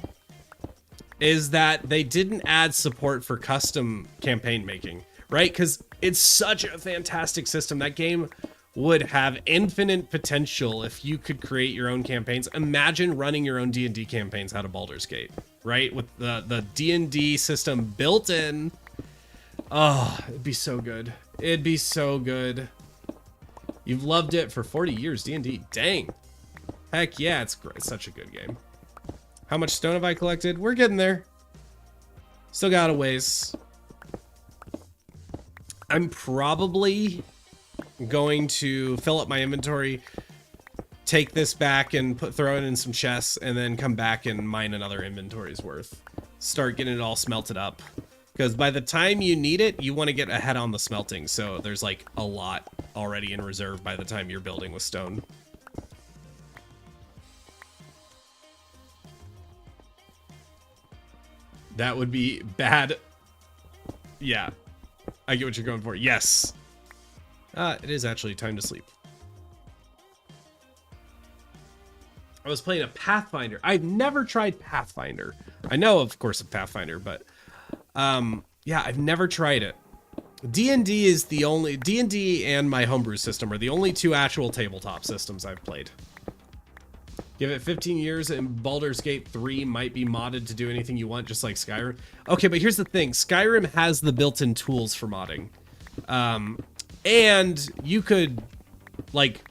is that they didn't add support for custom campaign making, right? Because it's such a fantastic system. That game would have infinite potential if you could create your own campaigns. Imagine running your own D&D campaigns out of Baldur's Gate, right? With the D&D system built in. Oh, it'd be so good. It'd be so good. You've loved it for 40 years, D&D. Dang. Heck yeah, it's great. It's such a good game. How much stone have I collected? We're getting there. Still got a ways. I'm probably going to fill up my inventory, take this back and throw it in some chests, and then come back and mine another inventory's worth. Start getting it all smelted up. Because by the time you need it, you want to get ahead on the smelting. So there's like a lot already in reserve by the time you're building with stone. That would be bad. Yeah. I get what you're going for. Yes. It is actually time to sleep. I was playing a Pathfinder. I've never tried Pathfinder. I know, of course, of Pathfinder, but yeah, I've never tried it. D&D is the only... D&D and my homebrew system are the only two actual tabletop systems I've played. Give it 15 years and Baldur's Gate 3 might be modded to do anything you want, just like Skyrim. Okay, but here's the thing. Skyrim has the built-in tools for modding. And you could, like,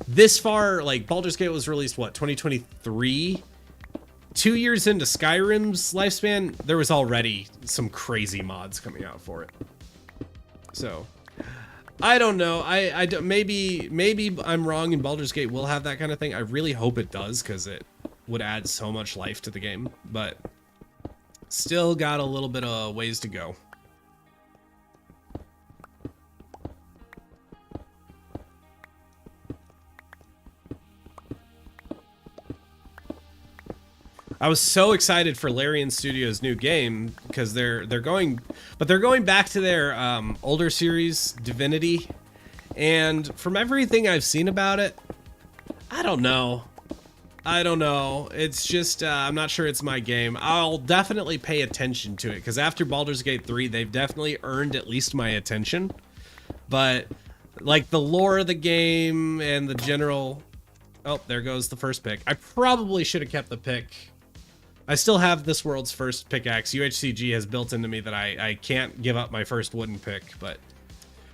this far, like, Baldur's Gate was released, what, 2023? 2 years into Skyrim's lifespan, there was already some crazy mods coming out for it. So... I don't know. I don't, maybe I'm wrong and Baldur's Gate will have that kind of thing. I really hope it does because it would add so much life to the game, but still got a little bit of ways to go. I was so excited for Larian Studios' new game because they're going back to their older series, Divinity, and from everything I've seen about it, I don't know. It's just I'm not sure it's my game. I'll definitely pay attention to it because after Baldur's Gate 3, they've definitely earned at least my attention. But like the lore of the game and the general, oh, there goes the first pick. I probably should have kept the pick. I still have this world's first pickaxe. UHCG has built into me that I can't give up my first wooden pick, but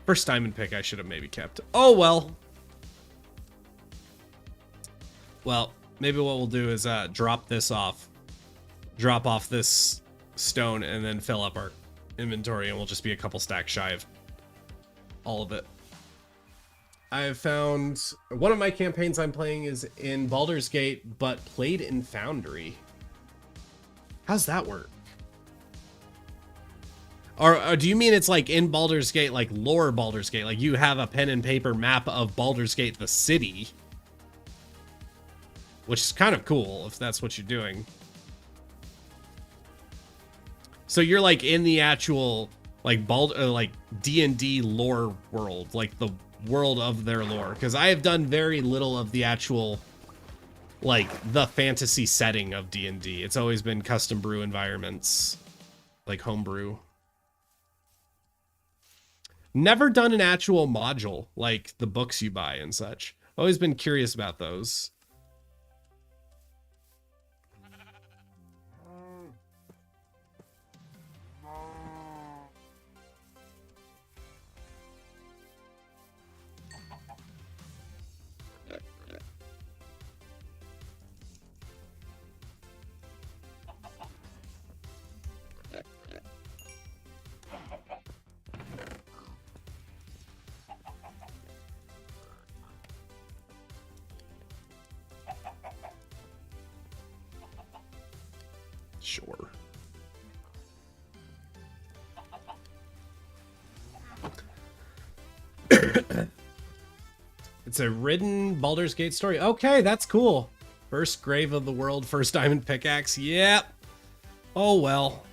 first diamond pick I should have maybe kept. Oh, well. Well, maybe what we'll do is drop off this stone and then fill up our inventory and we'll just be a couple stacks shy of all of it. I have found one of my campaigns I'm playing is in Baldur's Gate, but played in Foundry. How's that work? Or do you mean it's like in Baldur's Gate, like lore Baldur's Gate? Like you have a pen and paper map of Baldur's Gate, the city. Which is kind of cool if that's what you're doing. So you're like in the actual like like D&D lore world, like the world of their lore. Because I have done very little of the actual... like the fantasy setting of D&D. It's always been custom brew environments, like homebrew. Never done an actual module like the books you buy and such. Always been curious about those. Sure. It's a ridden Baldur's Gate story. Okay, that's cool. First grave of the world, first diamond pickaxe. Yep. Oh well.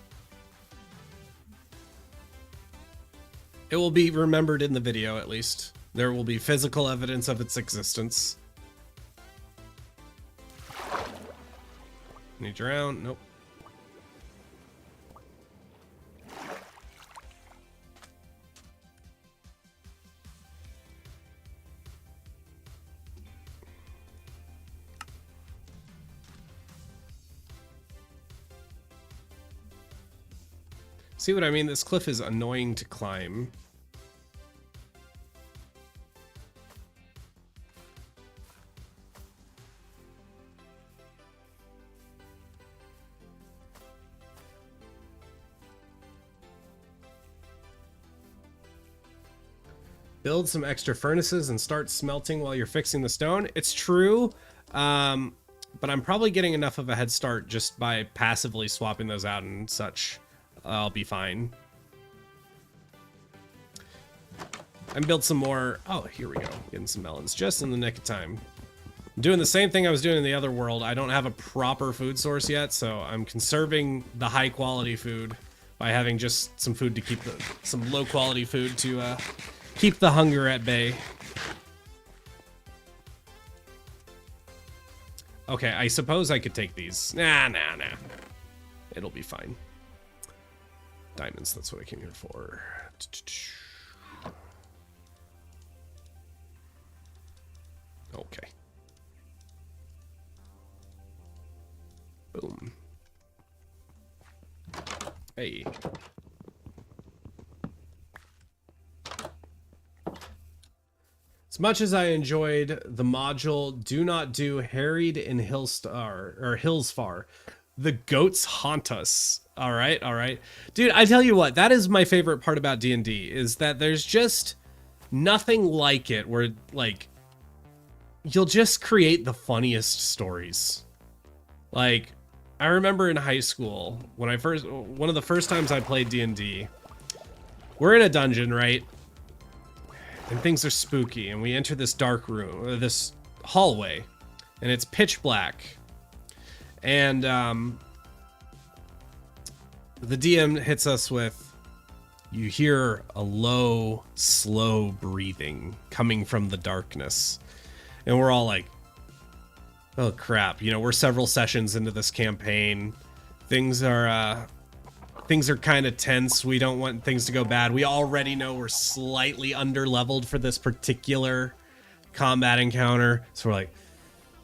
It will be remembered in the video, at least. There will be physical evidence of its existence. Need you around? Nope. See what I mean? This cliff is annoying to climb. Build some extra furnaces and start smelting while you're fixing the stone. It's true, but I'm probably getting enough of a head start just by passively swapping those out and such. I'll be fine. And build some more. Oh, here we go. Getting some melons just in the nick of time. I'm doing the same thing I was doing in the other world. I don't have a proper food source yet, so I'm conserving the high quality food by having just some food to keep some low quality food to keep the hunger at bay. Okay, I suppose I could take these. Nah. It'll be fine. Diamonds, that's what I came here for. Okay. Boom. Hey. As much as I enjoyed the module, do not do Harried in Hillsfar. The goats haunt us. All right. Dude, I tell you what, that is my favorite part about D&D, is that there's just nothing like it where, like, you'll just create the funniest stories. Like, I remember in high school, one of the first times I played D&D, we're in a dungeon, right? And things are spooky, and we enter this dark room, or this hallway, and it's pitch black. And the DM hits us with, you hear a low, slow breathing coming from the darkness. And we're all like, oh crap, you know, we're several sessions into this campaign. Things are kind of tense. We don't want things to go bad. We already know we're slightly under-leveled for this particular combat encounter. So we're like,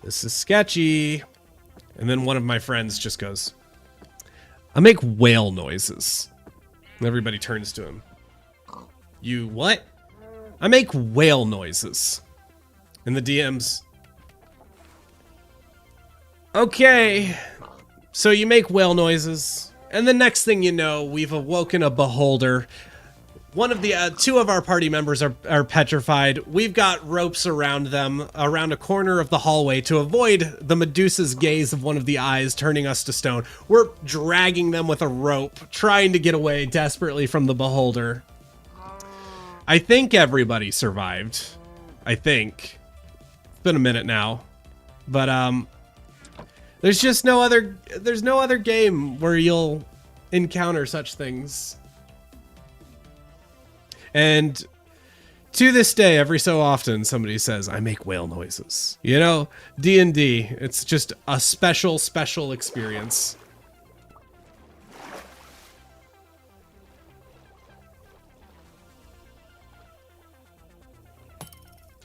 this is sketchy. And then one of my friends just goes, I make whale noises. And everybody turns to him. You what? I make whale noises. And the DM's, okay, so you make whale noises. And the next thing you know, we've awoken a beholder. One of the two of our party members are petrified. We've got ropes around them, around a corner of the hallway to avoid the Medusa's gaze of one of the eyes turning us to stone. We're dragging them with a rope, trying to get away desperately from the beholder. I think everybody survived. I think. It's been a minute now. But there's just no other game where you'll encounter such things. And to this day, every so often, somebody says, I make whale noises. You know, D&D, it's just a special, special experience.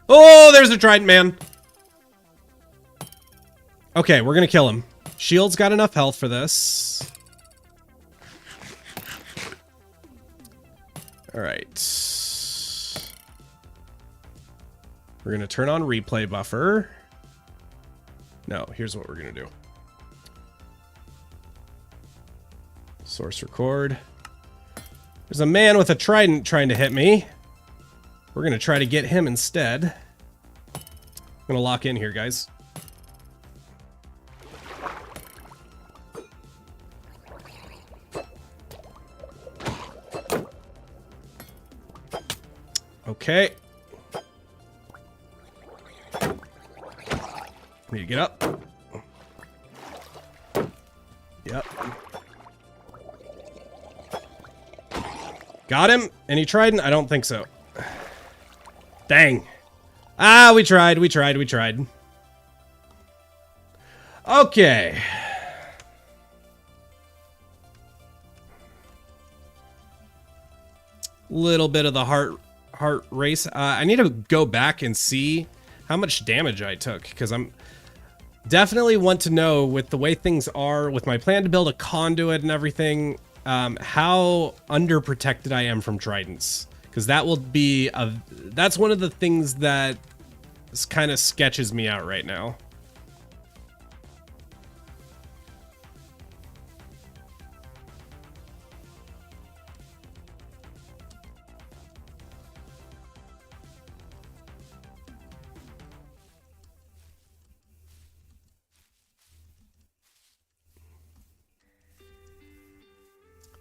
Oh, there's a trident man. Okay, we're gonna kill him. Shield's got enough health for this. All right. We're gonna turn on replay buffer. No, here's what we're gonna do. Source record. There's a man with a trident trying to hit me. We're gonna try to get him instead. I'm gonna lock in here, guys. Okay. Need to get up. Yep. Got him? Any trident? I don't think so. Dang. Ah, we tried. Okay. Little bit of the heart race. I need to go back and see how much damage I took, because I'm definitely want to know, with the way things are, with my plan to build a conduit and everything, how underprotected I am from tridents, because that will be that's one of the things that kind of sketches me out right now.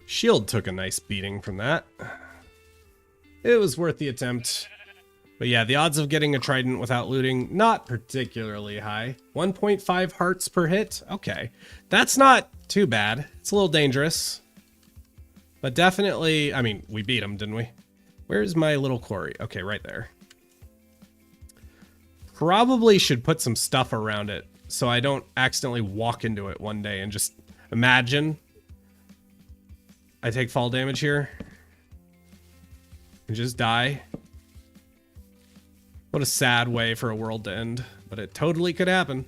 Shield took a nice beating from that. It was worth the attempt. But yeah, the odds of getting a trident without looting, not particularly high. 1.5 hearts per hit? Okay. That's not too bad. It's a little dangerous. But definitely, I mean, we beat him, didn't we? Where's my little quarry? Okay, right there. Probably should put some stuff around it so I don't accidentally walk into it one day and just imagine I take fall damage here and just die. What a sad way for a world to end, but it totally could happen.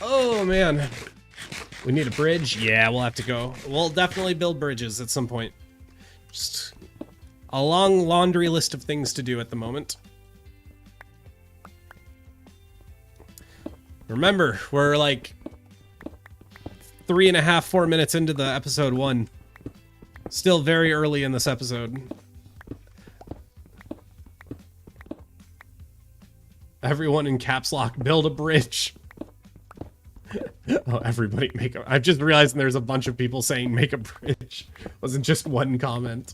Oh man, we need a bridge. Yeah, we'll have to go. We'll definitely build bridges at some point. Just a long laundry list of things to do at the moment. Remember, we're like 3.5, 4 minutes into the episode 1. Still very early in this episode. Everyone in caps lock, build a bridge. Oh, everybody make a... I've just realized there's a bunch of people saying make a bridge. Wasn't just one comment.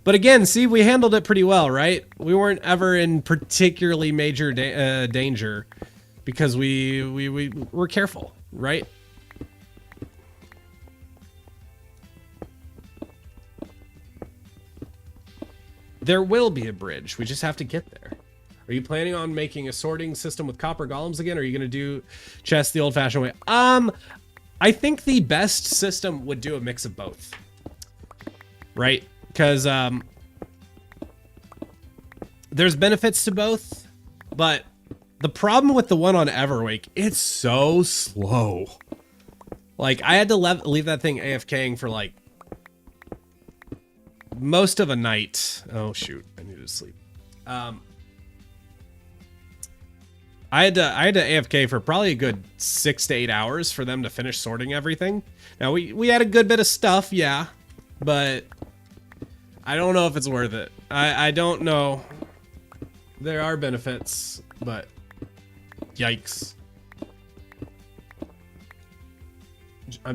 But again, see, we handled it pretty well, right? We weren't ever in particularly major danger because we were careful, right? There will be a bridge. We just have to get there. Are you planning on making a sorting system with copper golems again? Or are you going to do chess the old-fashioned way? I think the best system would do a mix of both. Right? Because there's benefits to both, but the problem with the one on Everwake, it's so slow. Like, I had to leave that thing AFKing for like most of a night. Oh shoot, I need to sleep. I had to AFK for probably a good 6 to 8 hours for them to finish sorting everything. Now we had a good bit of stuff, yeah, but I don't know if it's worth it. I don't know. There are benefits, but yikes.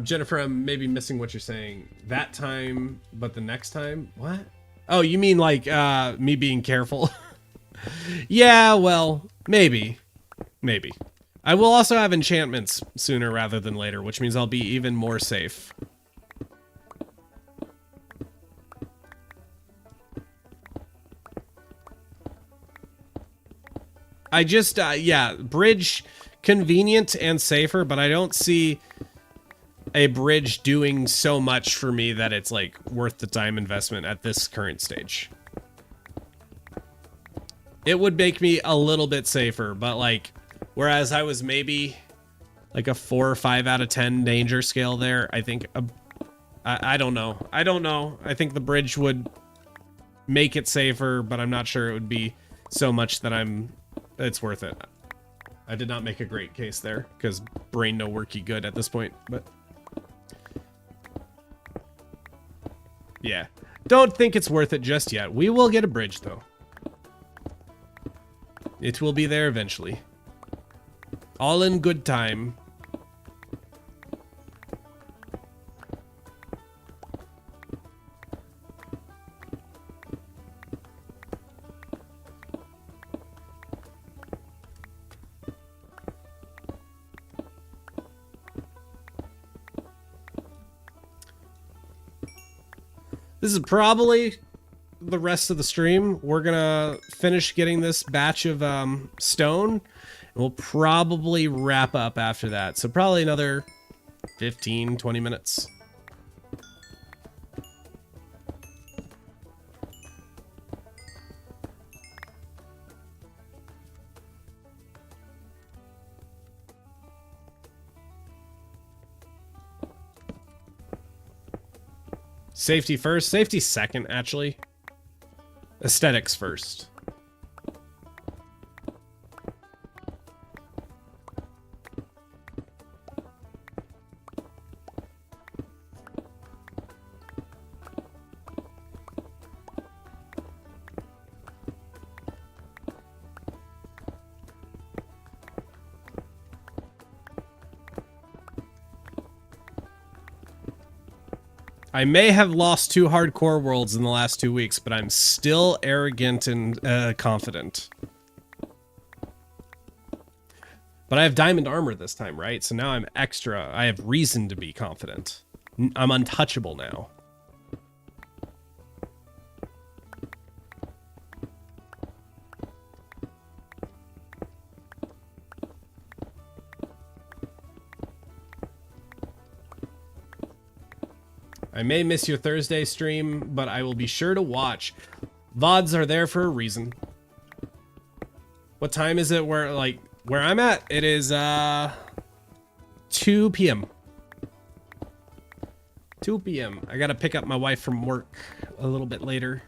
Jennifer, I'm maybe missing what you're saying. That time, but the next time? What? Oh, you mean like me being careful? Yeah, well, maybe. Maybe. I will also have enchantments sooner rather than later, which means I'll be even more safe. I just, yeah, bridge convenient and safer, but I don't see a bridge doing so much for me that it's like worth the time investment at this current stage. It would make me a little bit safer, but like, whereas I was maybe like a 4 or 5 out of 10 danger scale there, I think, I don't know. I don't know. I think the bridge would make it safer, but I'm not sure it would be so much that it's worth it. I did not make a great case there because brain no worky good at this point, but yeah, don't think it's worth it just yet. We will get a bridge though. It will be there eventually. All in good time. This is probably the rest of the stream. We're gonna finish getting this batch of stone, and we'll probably wrap up after that. So probably another 15, 20 minutes. Safety first, safety second, actually. Aesthetics first. I may have lost 2 hardcore worlds in the last 2 weeks, but I'm still arrogant and confident. But I have diamond armor this time, right? So now I'm extra. I have reason to be confident. I'm untouchable now. I may miss your Thursday stream, but I will be sure to watch. VODs are there for a reason. What time is it where I'm at? It is 2 p.m. 2 p.m. I gotta pick up my wife from work a little bit later.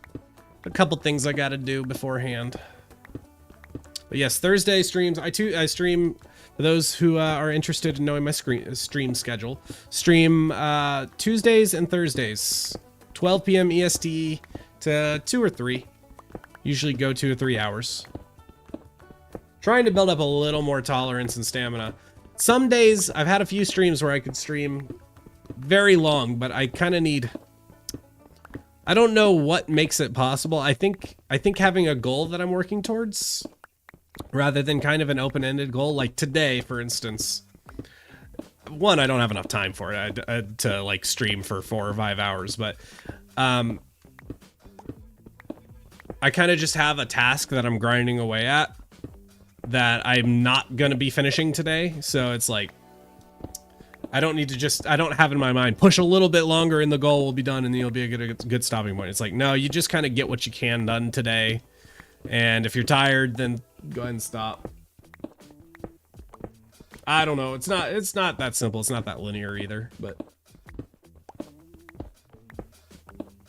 A couple things I gotta do beforehand. But yes, Thursday streams. I stream. For those who are interested in knowing my stream schedule, stream Tuesdays and Thursdays, 12 p.m. EST to 2 or 3. Usually go 2 or 3 hours. Trying to build up a little more tolerance and stamina. Some days, I've had a few streams where I could stream very long, but I kind of need... I don't know what makes it possible. I think having a goal that I'm working towards... rather than kind of an open-ended goal, like today, for instance. One, I don't have enough time for it to like stream for 4 or 5 hours, but I kind of just have a task that I'm grinding away at that I'm not gonna be finishing today. So it's like I don't have in my mind push a little bit longer and the goal will be done and then you'll be a good stopping point. It's like, no, you just kind of get what you can done today, and if you're tired, then go ahead and stop. I don't know. It's not that simple. It's not that linear either, but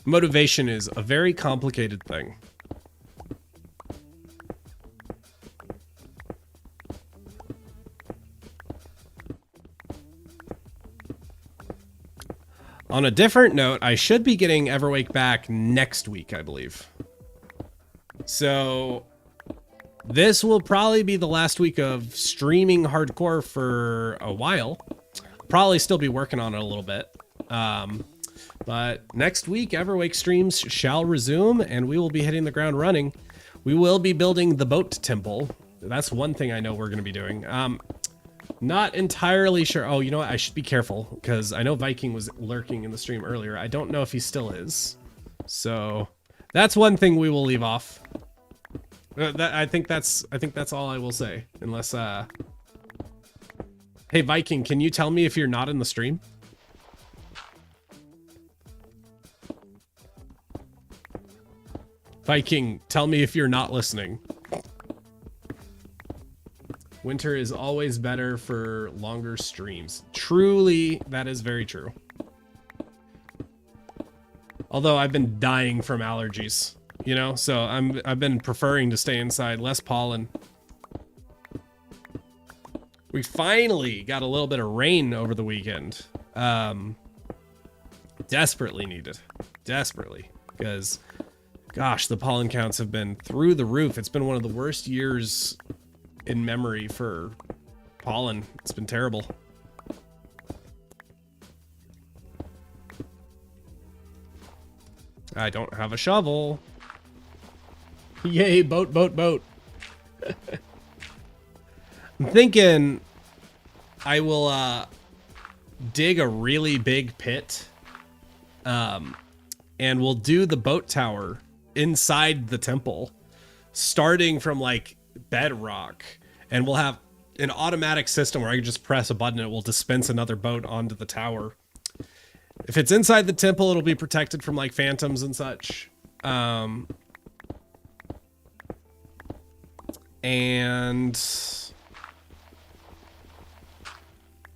motivation is a very complicated thing. On a different note, I should be getting Everwake back next week, I believe. So this will probably be the last week of streaming hardcore for a while. Probably still be working on it a little bit. But next week, Everwake streams shall resume, and we will be hitting the ground running. We will be building the boat temple. That's one thing I know we're going to be doing. Not entirely sure. Oh, you know what? I should be careful, because I know Viking was lurking in the stream earlier. I don't know if he still is. So that's one thing we will leave off. I think that's all I will say, unless hey Viking, can you tell me if you're not in the stream? Viking, tell me if you're not listening. Winter is always better for longer streams. Truly, that is very true. Although I've been dying from allergies. You know, so I've been preferring to stay inside, less pollen. We finally got a little bit of rain over the weekend. Desperately needed. Desperately. Because, gosh, the pollen counts have been through the roof. It's been one of the worst years in memory for pollen. It's been terrible. I don't have a shovel. Yay, boat, boat, boat. I'm thinking I will dig a really big pit. And we'll do the boat tower inside the temple, starting from like bedrock, and we'll have an automatic system where I can just press a button and it will dispense another boat onto the tower. If it's inside the temple, it'll be protected from like phantoms and such. And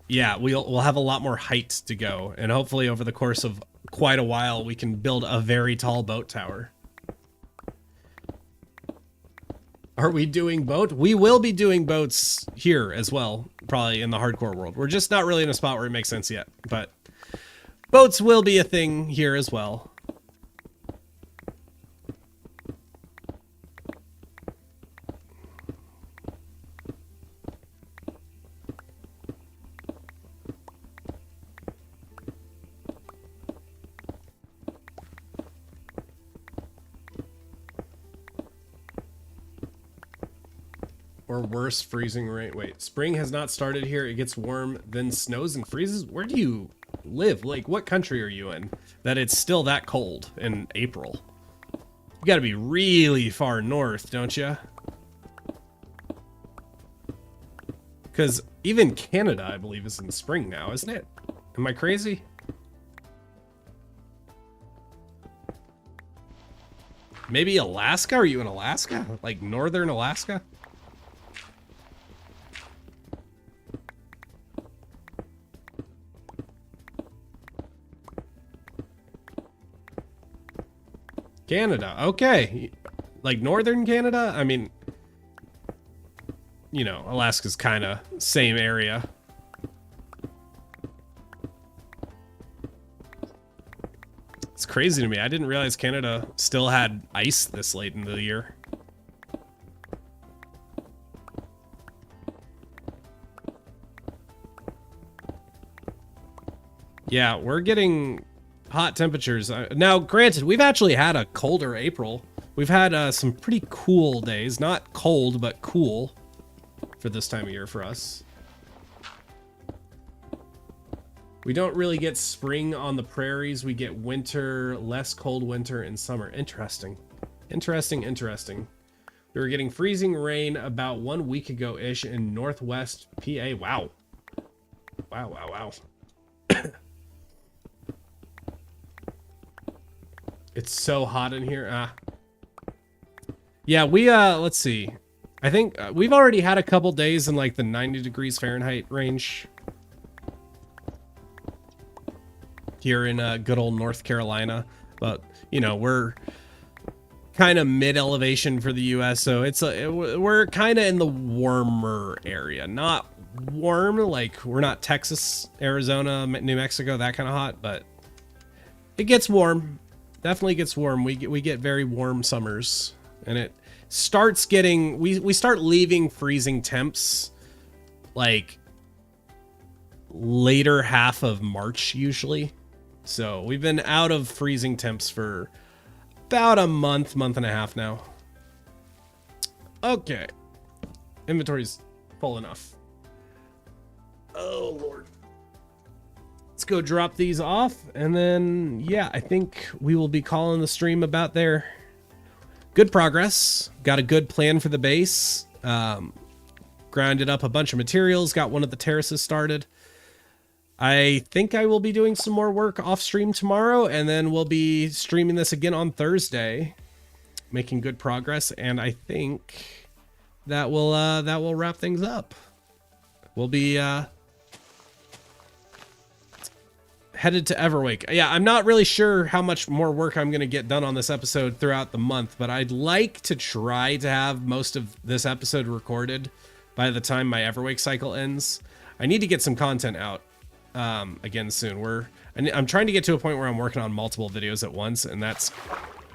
yeah, we'll have a lot more height to go, and hopefully over the course of quite a while we can build a very tall boat tower. Are we doing boat? We will be doing boats here as well, probably in the hardcore world. We're just not really in a spot where it makes sense yet, but boats will be a thing here as well. Or worse, freezing rain. Wait, spring has not started here. It gets warm, then snows and freezes. Where do you live? Like, what country are you in that it's still that cold in April? You gotta be really far north, don't you? Because even Canada, I believe, is in spring now, isn't it? Am I crazy? Maybe Alaska? Are you in Alaska? Like northern Alaska? Canada, okay. Like northern Canada? I mean, you know, Alaska's kind of same area. It's crazy to me. I didn't realize Canada still had ice this late in the year. Yeah, we're getting hot temperatures. Now, granted, we've actually had a colder April. We've had some pretty cool days. Not cold, but cool for this time of year for us. We don't really get spring on the prairies. We get winter, less cold winter and summer. Interesting. Interesting, interesting. We were getting freezing rain about 1 week ago-ish in northwest PA. Wow. Wow, wow, wow. It's so hot in here. Yeah, we, let's see. I think we've already had a couple days in like the 90 degrees Fahrenheit range. Here in good old North Carolina. But, you know, we're kind of mid-elevation for the U.S., so we're kind of in the warmer area. Not warm, like we're not Texas, Arizona, New Mexico, that kind of hot, but it gets warm. Definitely gets warm. We get very warm summers, and it starts getting, we start leaving freezing temps like later half of March usually. So we've been out of freezing temps for about a month and a half now. Okay, inventory's full enough. Oh Lord. Let's go drop these off, and then, yeah, I think we will be calling the stream about there. Good progress. Got a good plan for the base. Grounded up a bunch of materials. Got one of the terraces started. I think I will be doing some more work off stream tomorrow, and then we'll be streaming this again on Thursday. Making good progress, and I think that will wrap things up. We'll be headed to Everwake. Yeah, I'm not really sure how much more work I'm going to get done on this episode throughout the month, but I'd like to try to have most of this episode recorded by the time my Everwake cycle ends. I need to get some content out again soon. I'm trying to get to a point where I'm working on multiple videos at once, and that's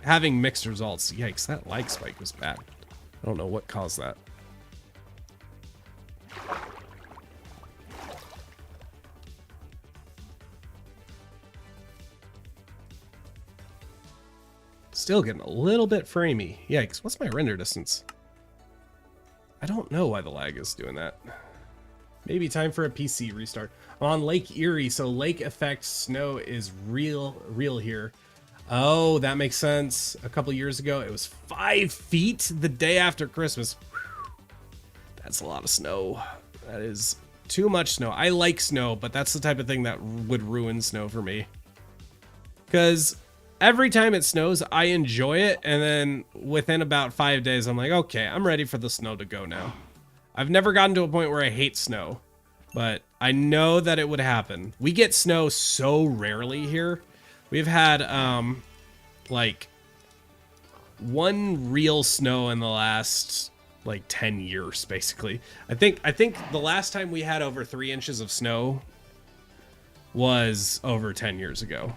having mixed results. Yikes, that lag spike was bad. I don't know what caused that. Still getting a little bit framey. Yikes, what's my render distance? I don't know why the lag is doing that. Maybe time for a PC restart. I'm on Lake Erie, so lake effect snow is real here. Oh, that makes sense. A couple years ago, it was 5 feet the day after Christmas. Whew. That's a lot of snow. That is too much snow. I like snow, but that's the type of thing that would ruin snow for me. Because every time it snows, I enjoy it, and then within about 5 days, I'm like, okay, I'm ready for the snow to go now. I've never gotten to a point where I hate snow, but I know that it would happen. We get snow so rarely here. We've had, like, 1 real snow in the last, like, 10 years, basically. I think the last time we had over 3 inches of snow was over 10 years ago.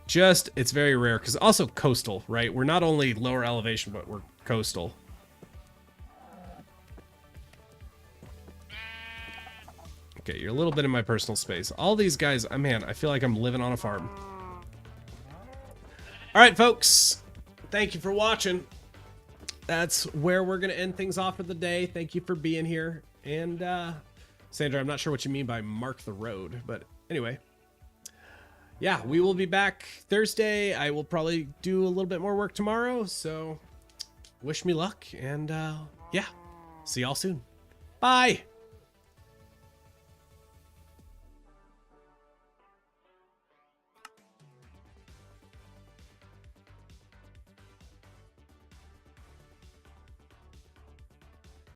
Just, it's very rare, because also coastal, right? We're not only lower elevation, but we're coastal. Okay, you're a little bit in my personal space. All these guys, man, I feel like I'm living on a farm. All right, folks. Thank you for watching. That's where we're going to end things off for the day. Thank you for being here. And, Sandra, I'm not sure what you mean by mark the road, but anyway. Yeah, we will be back Thursday. I will probably do a little bit more work tomorrow, so wish me luck. And, yeah, see y'all soon. Bye.